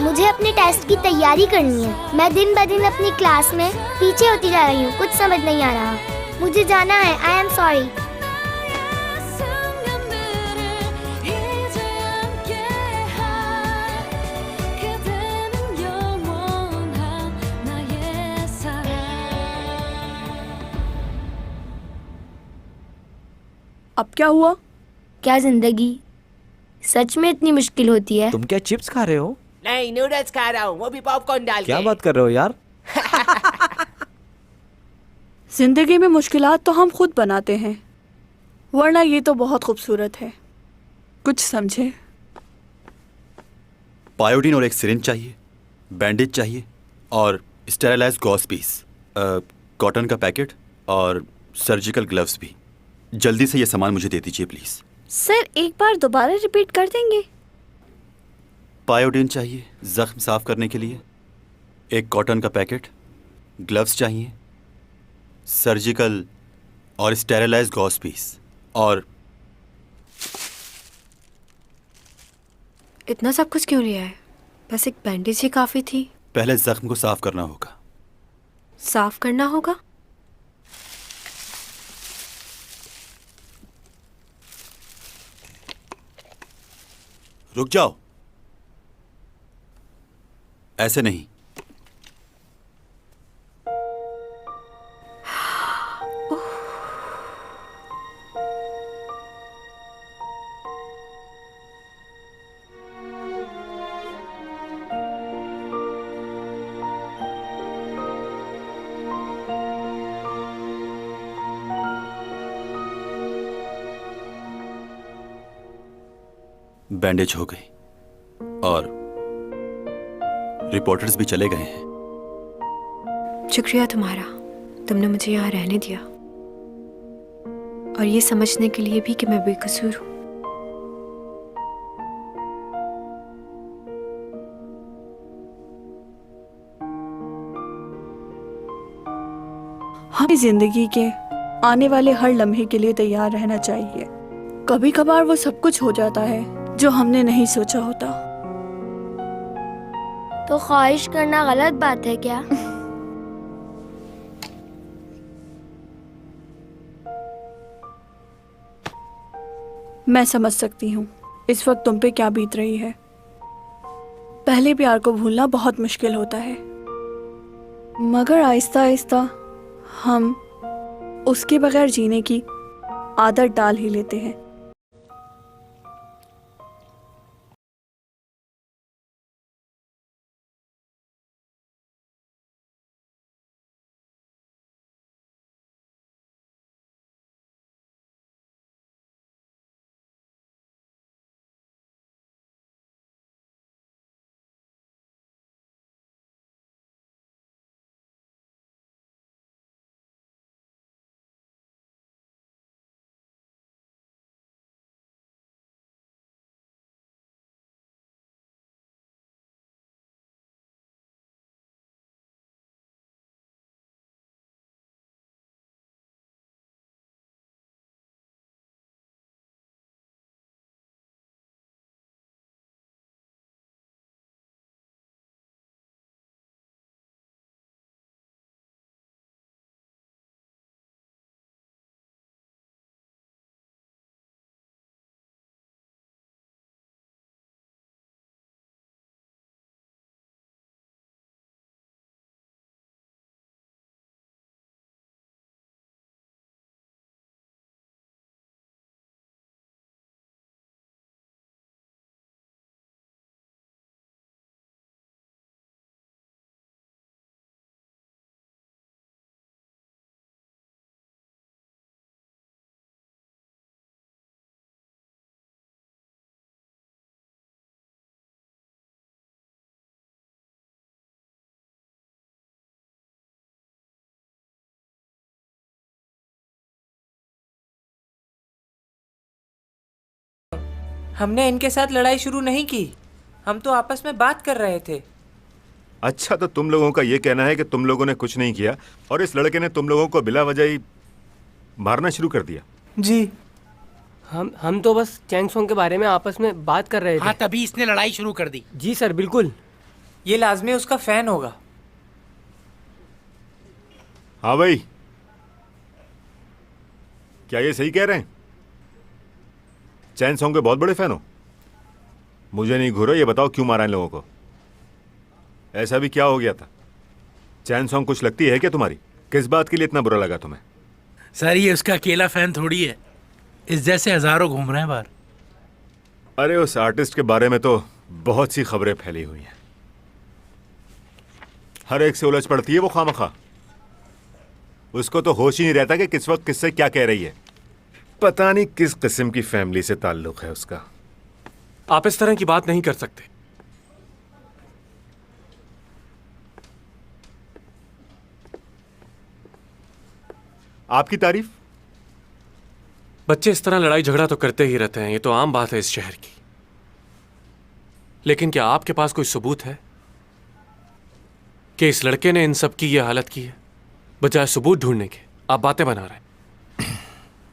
मुझे अपने टेस्ट की तैयारी करनी है। मैं दिन ब दिन अपनी क्लास में पीछे होती जा रही हूँ। कुछ समझ नहीं आ रहा। मुझे जाना है। I am sorry. अब क्या हुआ? क्या जिंदगी सच में इतनी मुश्किल होती है? तुम क्या चिप्स खा रहे हो? नहीं, नूडल्स खा रहा हूँ, वो भी पॉपकॉर्न डाल के। क्या बात कर रहे हो यार? जिंदगी में मुश्किलात तो हम खुद बनाते हैं, वरना ये तो बहुत खूबसूरत है। कुछ समझे? पायोडीन और एक सिरिंज चाहिए, बैंडेज चाहिए और स्टेरिलाइज गॉस पीस, कॉटन का पैकेट और सर्जिकल ग्लव्स भी। जल्दी से ये सामान मुझे दे दीजिए प्लीज। सर एक बार दोबारा रिपीट कर देंगे? पायोडीन चाहिए जख्म साफ करने के लिए, एक कॉटन का पैकेट, ग्लव्स चाहिए, सर्जिकल और स्टेरिलाइज गॉस पीस और इतना सब कुछ क्यों लिया है? बस एक बैंडेज ही काफी थी। पहले जख्म को साफ करना होगा। साफ करना होगा? रुक जाओ, ऐसे नहीं। बैंडेज हो गई और रिपोर्टर्स भी चले गए हैं। शुक्रिया तुम्हारा, तुमने मुझे यहाँ रहने दिया और ये समझने के लिए भी कि मैं बेकसूर हूँ। हमें जिंदगी के आने वाले हर लम्हे के लिए तैयार रहना चाहिए। कभी कभार वो सब कुछ हो जाता है जो हमने नहीं सोचा होता। तो ख्वाहिश करना गलत बात है क्या? मैं समझ सकती हूँ इस वक्त तुम पे क्या बीत रही है। पहले प्यार को भूलना बहुत मुश्किल होता है, मगर आहिस्ता आहिस्ता हम उसके बगैर जीने की आदत डाल ही लेते हैं। हमने इनके साथ लड़ाई शुरू नहीं की, हम तो आपस में बात कर रहे थे। अच्छा, तो तुम लोगों का ये कहना है कि तुम लोगों ने कुछ नहीं किया और इस लड़के ने तुम लोगों को बिला वजह ही मारना शुरू कर दिया? जी, हम तो बस चैंग सोंग के बारे में आपस में बात कर रहे थे। हाँ, तभी इसने लड़ाई शुरू कर दी। जी सर, बिल्कुल। ये लाजमी उसका फैन होगा। हाँ भाई, क्या ये सही कह रहे हैं? चैन सॉन्ग के बहुत बड़े फैन हो? मुझे नहीं घूरो, ये बताओ क्यों मारा इन लोगों को? ऐसा भी क्या हो गया था? चैन सॉन्ग कुछ लगती है क्या तुम्हारी? किस बात के लिए इतना बुरा लगा तुम्हें? सर, ये उसका अकेला फैन थोड़ी है, इस जैसे हजारों घूम रहे हैं बाहर। अरे उस आर्टिस्ट के बारे में तो बहुत सी खबरें फैली हुई हैं, हर एक से उलझ पड़ती है वो खामखा। उसको तो होश ही नहीं रहता कि किस वक्त किससे क्या कह रही है। पता नहीं किस किस्म की फैमिली से ताल्लुक है उसका। आप इस तरह की बात नहीं कर सकते। आपकी तारीफ? बच्चे इस तरह लड़ाई झगड़ा तो करते ही रहते हैं, ये तो आम बात है इस शहर की। लेकिन क्या आपके पास कोई सबूत है कि इस लड़के ने इन सब की ये हालत की है? बजाय सबूत ढूंढने के आप बातें बना रहे हैं।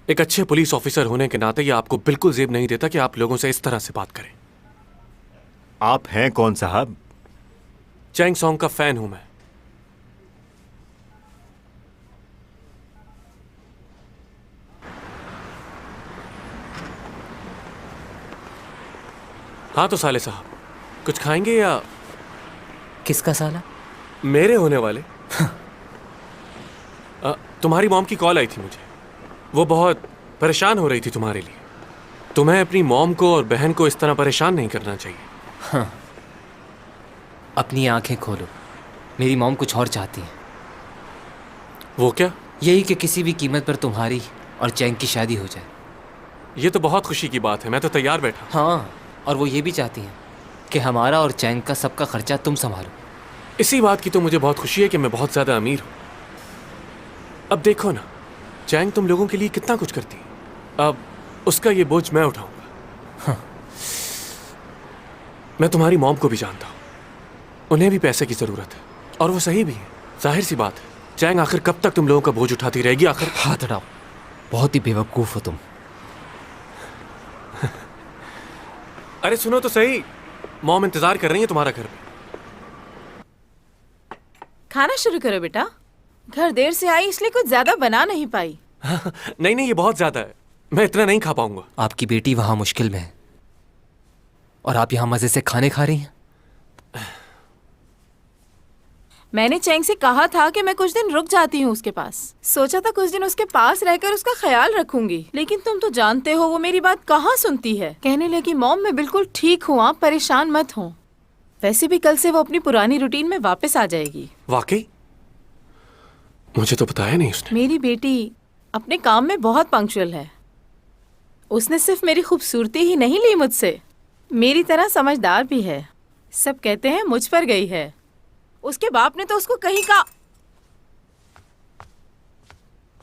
एक अच्छे पुलिस ऑफिसर होने के नाते ये आपको बिल्कुल जेब नहीं देता कि आप लोगों से इस तरह से बात करें। आप हैं कौन साहब? चैंग सॉन्ग का फैन हूं मैं। हाँ तो साले साहब, कुछ खाएंगे या? किसका साला? मेरे होने वाले। तुम्हारी मॉम की कॉल आई थी मुझे, वो बहुत परेशान हो रही थी तुम्हारे लिए। तुम्हें अपनी मॉम को और बहन को इस तरह परेशान नहीं करना चाहिए। हाँ, अपनी आंखें खोलो, मेरी मॉम कुछ और चाहती है। वो क्या? यही कि किसी भी कीमत पर तुम्हारी और चैंग की शादी हो जाए। ये तो बहुत खुशी की बात है, मैं तो तैयार बैठा। हाँ, और वो ये भी चाहती हैं कि हमारा और चैंग का सबका खर्चा तुम संभालो। इसी बात की तो मुझे बहुत खुशी है कि मैं बहुत ज्यादा अमीर हूं। अब देखो ना, चैंग तुम लोगों के लिए कितना कुछ करती है, अब उसका ये बोझ मैं उठाऊंगा। हाँ। मैं तुम्हारी मॉम को भी जानता हूं, उन्हें भी पैसे की जरूरत है, और वो सही भी है। जाहिर सी बात है, चैंग आखिर कब तक तुम लोगों का बोझ उठाती रहेगी? आखिर हाथ हटाओ, बहुत ही बेवकूफ हो तुम। अरे सुनो तो सही, मॉम इंतजार कर रही है तुम्हारा घर पे। खाना शुरू करो बेटा। घर देर से आई इसलिए कुछ ज्यादा बना नहीं पाई। नहीं नहीं, ये बहुत ज्यादा है, मैं इतना नहीं खा पाऊंगा। आपकी बेटी वहां मुश्किल में है और आप यहाँ मजे से खाने खा रही हैं। मैंने चैंग से कहा था कि मैं कुछ दिन रुक जाती हूँ उसके पास। सोचा था कुछ दिन उसके पास रहकर उसका ख्याल रखूंगी, लेकिन तुम तो जानते हो वो मेरी बात कहाँ सुनती है। कहने लगी मॉम मैं बिल्कुल ठीक हूँ, आप परेशान मत हो। वैसे भी कल से वो अपनी पुरानी रूटीन में वापस आ जाएगी। वाकई? मुझे तो बताया नहीं उसने। मेरी बेटी अपने काम में बहुत पंक्चुअल है। उसने सिर्फ मेरी खूबसूरती ही नहीं ली मुझसे, मेरी तरह समझदार भी है। सब कहते हैं मुझ पर गई है। उसके बाप ने तो उसको कहीं का।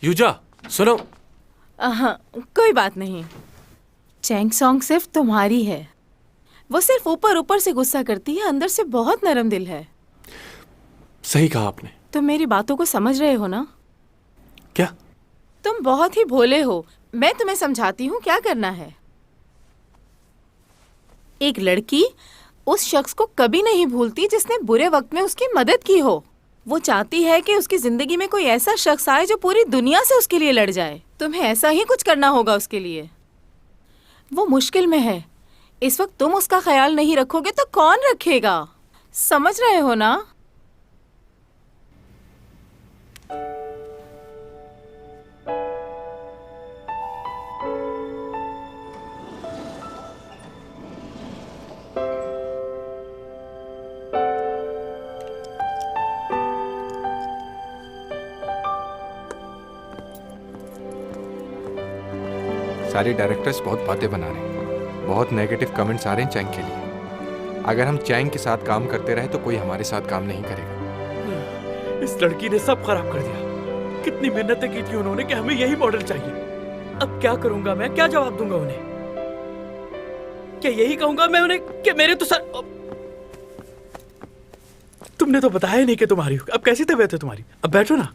यूजा सुनो। कोई बात नहीं। चैंग सॉन्ग सिर्फ तुम्हारी है। वो सिर्फ ऊपर ऊपर से गुस्सा करती है, अंदर से बहुत नरम दिल है। सही कहा आपने। तुम मेरी बातों को समझ रहे हो ना? क्या? तुम बहुत ही भोले हो। मैं तुम्हें समझाती हूँ क्या करना है। एक लड़की उस शख्स को कभी नहीं भूलती जिसने बुरे वक्त में उसकी मदद की हो। वो चाहती है कि उसकी जिंदगी में कोई ऐसा शख्स आए जो पूरी दुनिया से उसके लिए लड़ जाए। तुम्हें ऐसा ही कुछ करना होगा उसके लिए। वो मुश्किल में है, इस वक्त तुम उसका ख्याल नहीं रखोगे तो कौन रखेगा? समझ रहे हो ना? सारे डायरेक्टर्स बहुत बातें बना रहे हैं, बहुत नेगेटिव कमेंट्स आ रहे हैं चैंग के लिए। अगर हम चैंग के साथ काम करते रहे तो कोई हमारे साथ काम नहीं करेगा। इस लड़की ने सब खराब कर दिया। कितनी मेहनतें की थी उन्होंने कि हमें यही मॉडल चाहिए। अब क्या करूंगा मैं? क्या जवाब दूंगा उन्हें? क्या यही कहूंगा मैं उन्हें कि मेरे तो सर। तुमने तो बताया ही नहीं कि तुम्हारी। अब कैसी तबीयत है तुम्हारी? अब बैठो ना।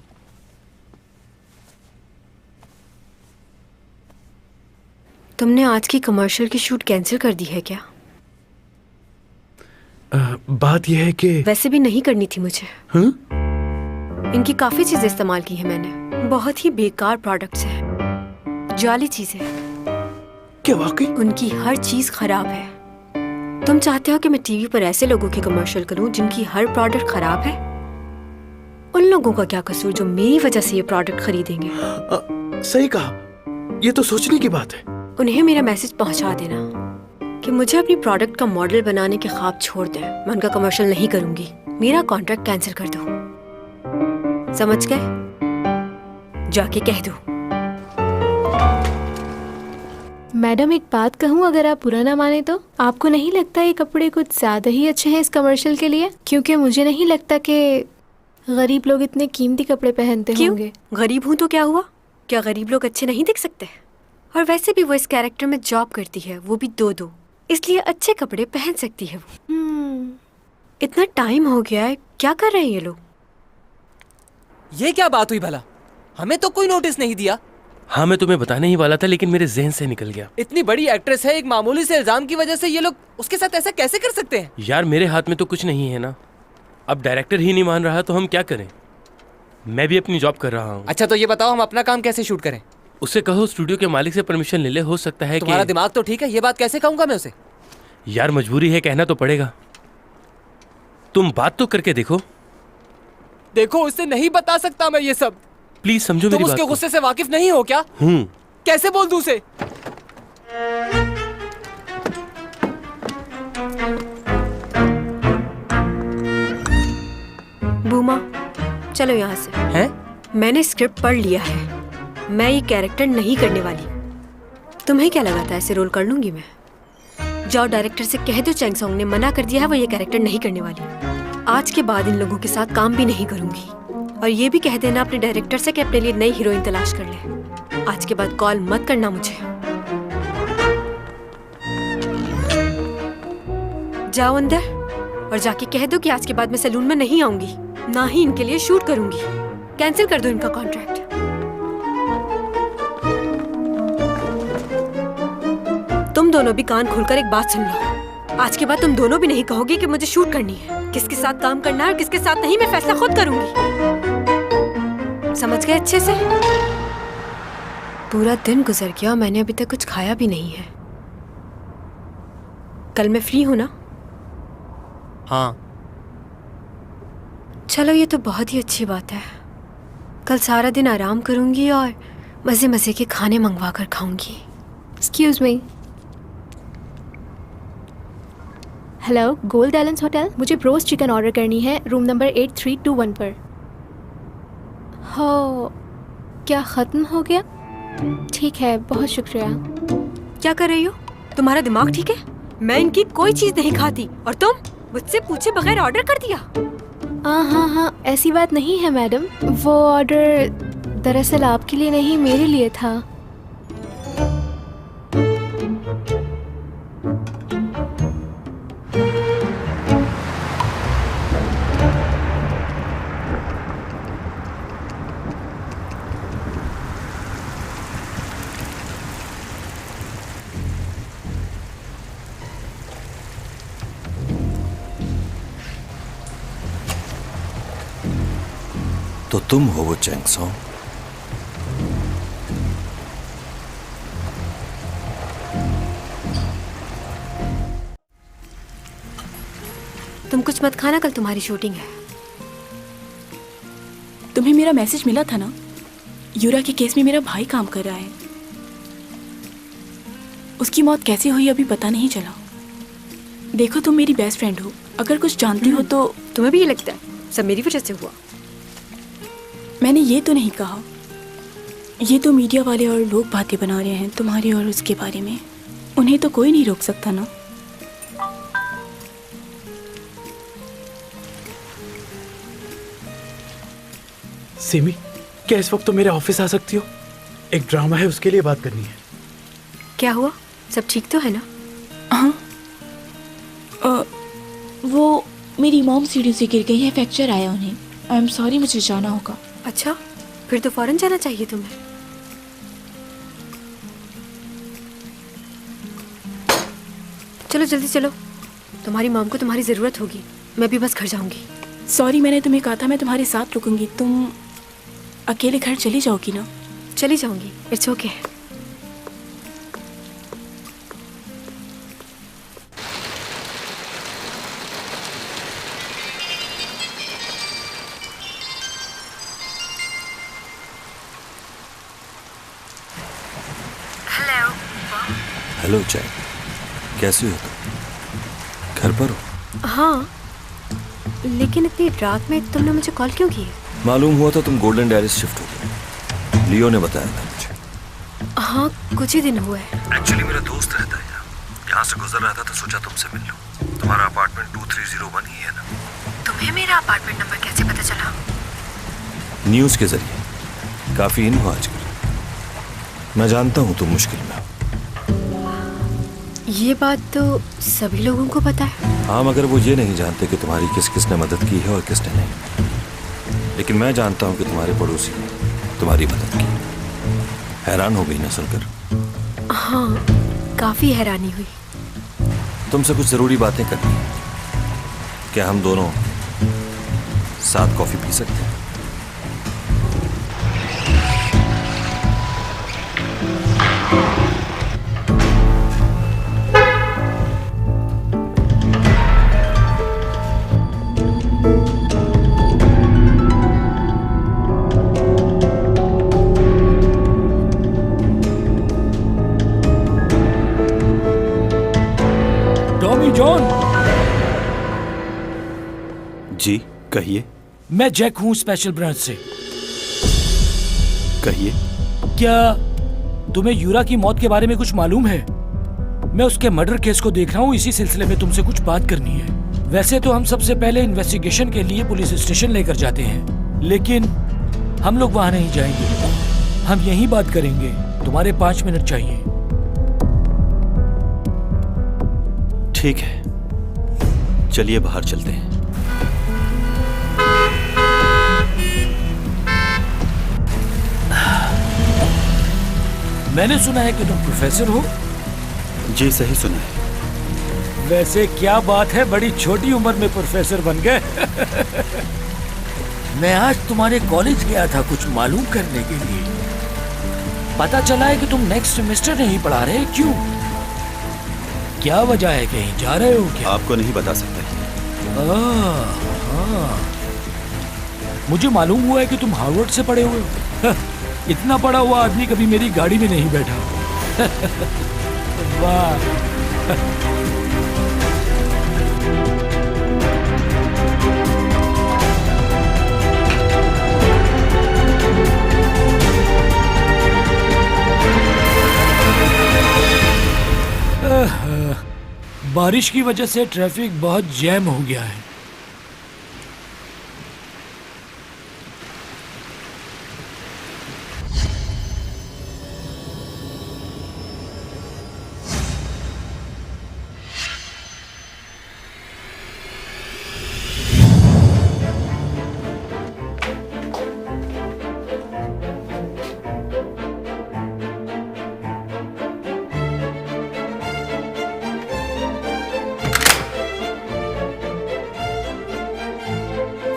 तुमने आज की कमर्शियल की शूट कैंसिल कर दी है क्या? बात यह है कि वैसे भी नहीं करनी थी मुझे। इनकी काफी चीजें इस्तेमाल की है मैंने। बहुत ही बेकार प्रोडक्ट्स हैं, जाली चीजें। क्या वाकई? उनकी हर चीज खराब है। तुम चाहते हो कि मैं टीवी पर ऐसे लोगों की कमर्शियल करूं जिनकी हर प्रोडक्ट खराब है? उन लोगों का क्या कसूर जो मेरी वजह से ये प्रोडक्ट खरीदेंगे? सही कहा, ये तो सोचने की बात है। उन्हें मेरा मैसेज पहुंचा देना कि मुझे अपनी प्रोडक्ट का मॉडल बनाने के ख्वाब छोड़ दें। मैं उनका कमर्शियल नहीं करूंगी। मेरा कॉन्ट्रैक्ट कैंसिल कर दो। समझ गए? जाके कह दो। मैडम एक बात कहूँ, अगर आप बुरा ना माने तो? आपको नहीं लगता ये कपड़े कुछ ज्यादा ही अच्छे हैं इस कमर्शियल के लिए? क्योंकि मुझे नहीं लगता कि गरीब लोग इतने कीमती कपड़े पहनते होंगे। गरीब हूँ तो क्या हुआ? क्या गरीब लोग अच्छे नहीं दिख सकते? और वैसे भी वो इस कैरेक्टर में जॉब करती है, वो भी 2-2, इसलिए अच्छे कपड़े पहन सकती है वो। इतना टाइम हो गया है, क्या कर रहे हैं ये लोग? ये क्या बात हुई भला? हमें तो कोई नोटिस नहीं दिया। हाँ, मैं तुम्हें बताने ही वाला था लेकिन मेरे जहन से निकल गया। इतनी बड़ी एक्ट्रेस है, एक मामूली से इल्जाम की वजह से ये लोग उसके साथ ऐसा कैसे कर सकते हैं? यार मेरे हाथ में तो कुछ नहीं है ना। अब डायरेक्टर ही नहीं मान रहा तो हम क्या करें? मैं भी अपनी जॉब कर रहा हूँ। अच्छा तो ये बताओ हम अपना काम कैसे शूट करें? उससे कहो स्टूडियो के मालिक से परमिशन ले ले। हो सकता है तुम्हारा दिमाग तो ठीक है, ये बात कैसे कहूंगा मैं उसे? यार मजबूरी है, कहना तो पड़ेगा। तुम बात तो करके देखो। देखो उसे नहीं बता सकता मैं ये सब। प्लीज समझो मेरी बात। तुम उसके गुस्से से वाकिफ नहीं हो क्या? कैसे बोल दूं उसे? बूमा चलो यहाँ से। हैं? मैंने स्क्रिप्ट पढ़ लिया है। मैं ये कैरेक्टर नहीं करने वाली। तुम्हें क्या लगा था ऐसे रोल कर लूंगी मैं? जाओ डायरेक्टर से कह दो चैंग सॉन्ग ने मना कर दिया है, वो ये कैरेक्टर नहीं करने वाली। आज के बाद इन लोगों के साथ काम भी नहीं करूंगी। और ये भी कह देना अपने डायरेक्टर से कि अपने लिए नई हीरोइन तलाश कर ले। आज के बाद कॉल मत करना मुझे। जाओ अंदर और जाके कह दो कि आज के बाद मैं सैलून में नहीं आऊंगी, ना ही इनके लिए शूट करूंगी। कैंसिल कर दो इनका कॉन्ट्रैक्ट। तुम दोनों भी कान खोलकर एक बात सुन लो। आज के बाद तुम दोनों भी नहीं कहोगे कि मुझे शूट करनी है। किसके साथ काम करना है और किसके साथ नहीं, मैं फैसला खुद करूंगी। समझ गए अच्छे से? पूरा दिन गुजर गया, मैंने अभी तक कुछ खाया भी नहीं है। कल मैं फ्री हूं ना? हाँ। चलो ये तो बहुत ही अच्छी बात है। कल सारा दिन आराम करूंगी और मजे मजे के खाने मंगवा कर खाऊंगी। Excuse me. Hello, gold islands hotel. मुझे ब्रोस्ट चिकन ऑर्डर करनी है, रूम नंबर 8321 पर। हो, क्या ख़त्म हो गया? ठीक है, बहुत शुक्रिया। क्या कर रही हो? तुम्हारा दिमाग ठीक है? मैं इनकी कोई चीज नहीं खाती और तुम मुझसे पूछे बगैर ऑर्डर कर दिया। हाँ, ऐसी बात नहीं है मैडम। वो ऑर्डर दरअसल आपके लिए नहीं, मेरे लिए था। तो तुम हो वो चैंग सॉन्ग? तुम कुछ मत खाना, कल तुम्हारी शूटिंग है। तुम्हें मेरा मैसेज मिला था ना? यूरा के केस में मेरा भाई काम कर रहा है। उसकी मौत कैसे हुई अभी पता नहीं चला। देखो, तुम मेरी बेस्ट फ्रेंड हो, अगर कुछ जानती हो तो। तुम्हें भी ये लगता है सब मेरी वजह से हुआ? मैंने ये तो नहीं कहा। ये तो मीडिया वाले और लोग बातें बना रहे हैं तुम्हारे और उसके बारे में। उन्हें तो कोई नहीं रोक सकता ना। सिमी, क्या इस वक्त तो मेरे ऑफिस आ सकती हो? एक ड्रामा है, उसके लिए बात करनी है। क्या हुआ? सब ठीक तो है ना? हाँ, वो मेरी मॉम सीढ़ी से गिर गई है, फ्रैक्चर आया उन्हें। आई एम सॉरी, मुझे जाना होगा। अच्छा, फिर तो फौरन जाना चाहिए तुम्हें। चलो जल्दी चलो, तुम्हारी मॉम को तुम्हारी जरूरत होगी। मैं भी बस घर जाऊंगी। सॉरी, मैंने तुम्हें कहा था मैं तुम्हारे साथ रुकूंगी। तुम अकेले घर चली जाओगी ना? चली जाऊंगी, इट्स ओके। हेलो चैंग, कैसे हो तुम? घर पर हो? हाँ, लेकिन इतनी रात में तुमने मुझे कॉल क्यों की? मालूम हुआ था तुम गोल्डन डायरीज शिफ्ट हो गए। लियो ने बताया था मुझे। हाँ, कुछ ही दिन हुए। एक्चुअली मेरा दोस्त रहता है यहाँ से गुजर रहा था तो सोचा तुमसे मिल लूं। तुम्हारा अपार्टमेंट 2301 ही है ना? तुम्हें मेरा अपार्टमेंट नंबर कैसे पता चला? न्यूज के जरिए। काफी इन हो आजकल। मैं जानता हूँ तुम मुश्किल में हो। ये बात तो सभी लोगों को पता है। हाँ, मगर वो ये नहीं जानते कि तुम्हारी किस किसने मदद की है और किसने नहीं। लेकिन मैं जानता हूँ कि तुम्हारे पड़ोसी ने तुम्हारी मदद की। हैरान हो गई ना सुनकर? हाँ, काफी हैरानी हुई। तुमसे कुछ जरूरी बातें करनी है। क्या हम दोनों साथ कॉफी पी सकते हैं? जॉन। जी कहिए। मैं जैक हूँ स्पेशल ब्रांच से। कहिए। क्या तुम्हें यूरा की मौत के बारे में कुछ मालूम है? मैं उसके मर्डर केस को देख रहा हूँ, इसी सिलसिले में तुमसे कुछ बात करनी है। वैसे तो हम सबसे पहले इन्वेस्टिगेशन के लिए पुलिस स्टेशन लेकर जाते हैं, लेकिन हम लोग वहां नहीं जाएंगे। हम यहीं बात करेंगे। तुम्हारे 5 मिनट चाहिए। ठीक है, चलिए बाहर चलते हैं। मैंने सुना है कि तुम प्रोफेसर हो। जी सही सुना है। वैसे क्या बात है, बड़ी छोटी उम्र में प्रोफेसर बन गए। मैं आज तुम्हारे कॉलेज गया था कुछ मालूम करने के लिए। पता चला है कि तुम नेक्स्ट सेमेस्टर नहीं पढ़ा रहे। क्यों? क्या वजह है? कहीं जा रहे हो क्या? आपको नहीं बता सकते। हाँ। मुझे मालूम हुआ है कि तुम हार्वर्ड से पढ़े हुए हो। इतना पढ़ा हुआ आदमी कभी मेरी गाड़ी में नहीं बैठा। वाह। बारिश की वजह से ट्रैफिक बहुत जैम हो गया है।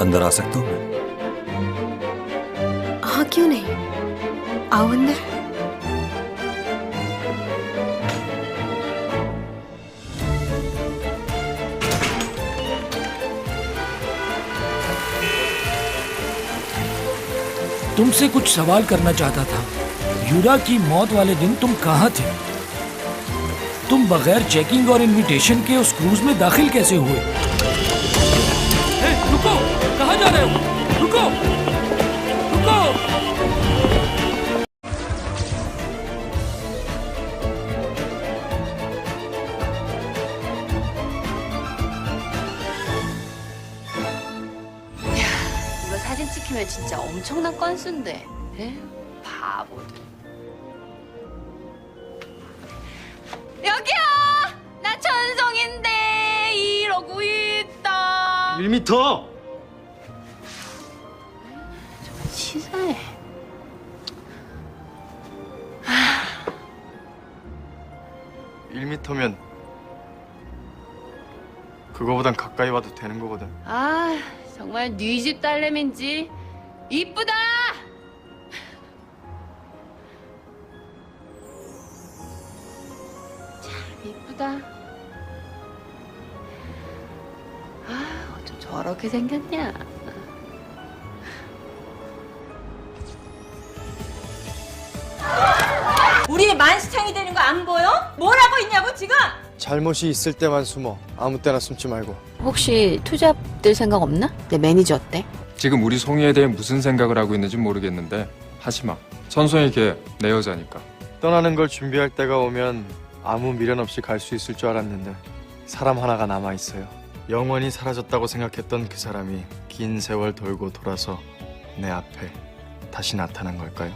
अंदर आ सकता हूँ मैं? हाँ, क्यों नहीं, आओ अंदर। तुमसे कुछ सवाल करना चाहता था। यूरा की मौत वाले दिन तुम कहाँ थे? तुम बगैर चेकिंग और इनविटेशन के उस क्रूज में दाखिल कैसे हुए? रुको, कहाँ जा रहे हो? रुको, रुको। 이거 사진 찍히면 진짜 엄청난 건수인데. 에휴, 바보들. 여기요! 나 천성인데 이러고 있다. 1m! 치사해. 1m면 그거보단 가까이 와도 되는 거거든. 아, 정말 네 집 딸내미인지 이쁘다. 참 이쁘다. 아, 어쩜 저렇게 생겼냐. 우리 만시창이 되는 거 안 보여? 뭘 하고 있냐고 지금? 잘못이 있을 때만 숨어. 아무 때나 숨지 말고. 혹시 투잡 들 생각 없나? 내 매니저 어때? 지금 우리 송이에 대해 무슨 생각을 하고 있는지 모르겠는데 하지 마. 천송이 걔 내 여자니까. 떠나는 걸 준비할 때가 오면 아무 미련 없이 갈 수 있을 줄 알았는데 사람 하나가 남아 있어요. 영원히 사라졌다고 생각했던 그 사람이 긴 세월 돌고 돌아서 내 앞에 다시 나타난 걸까요?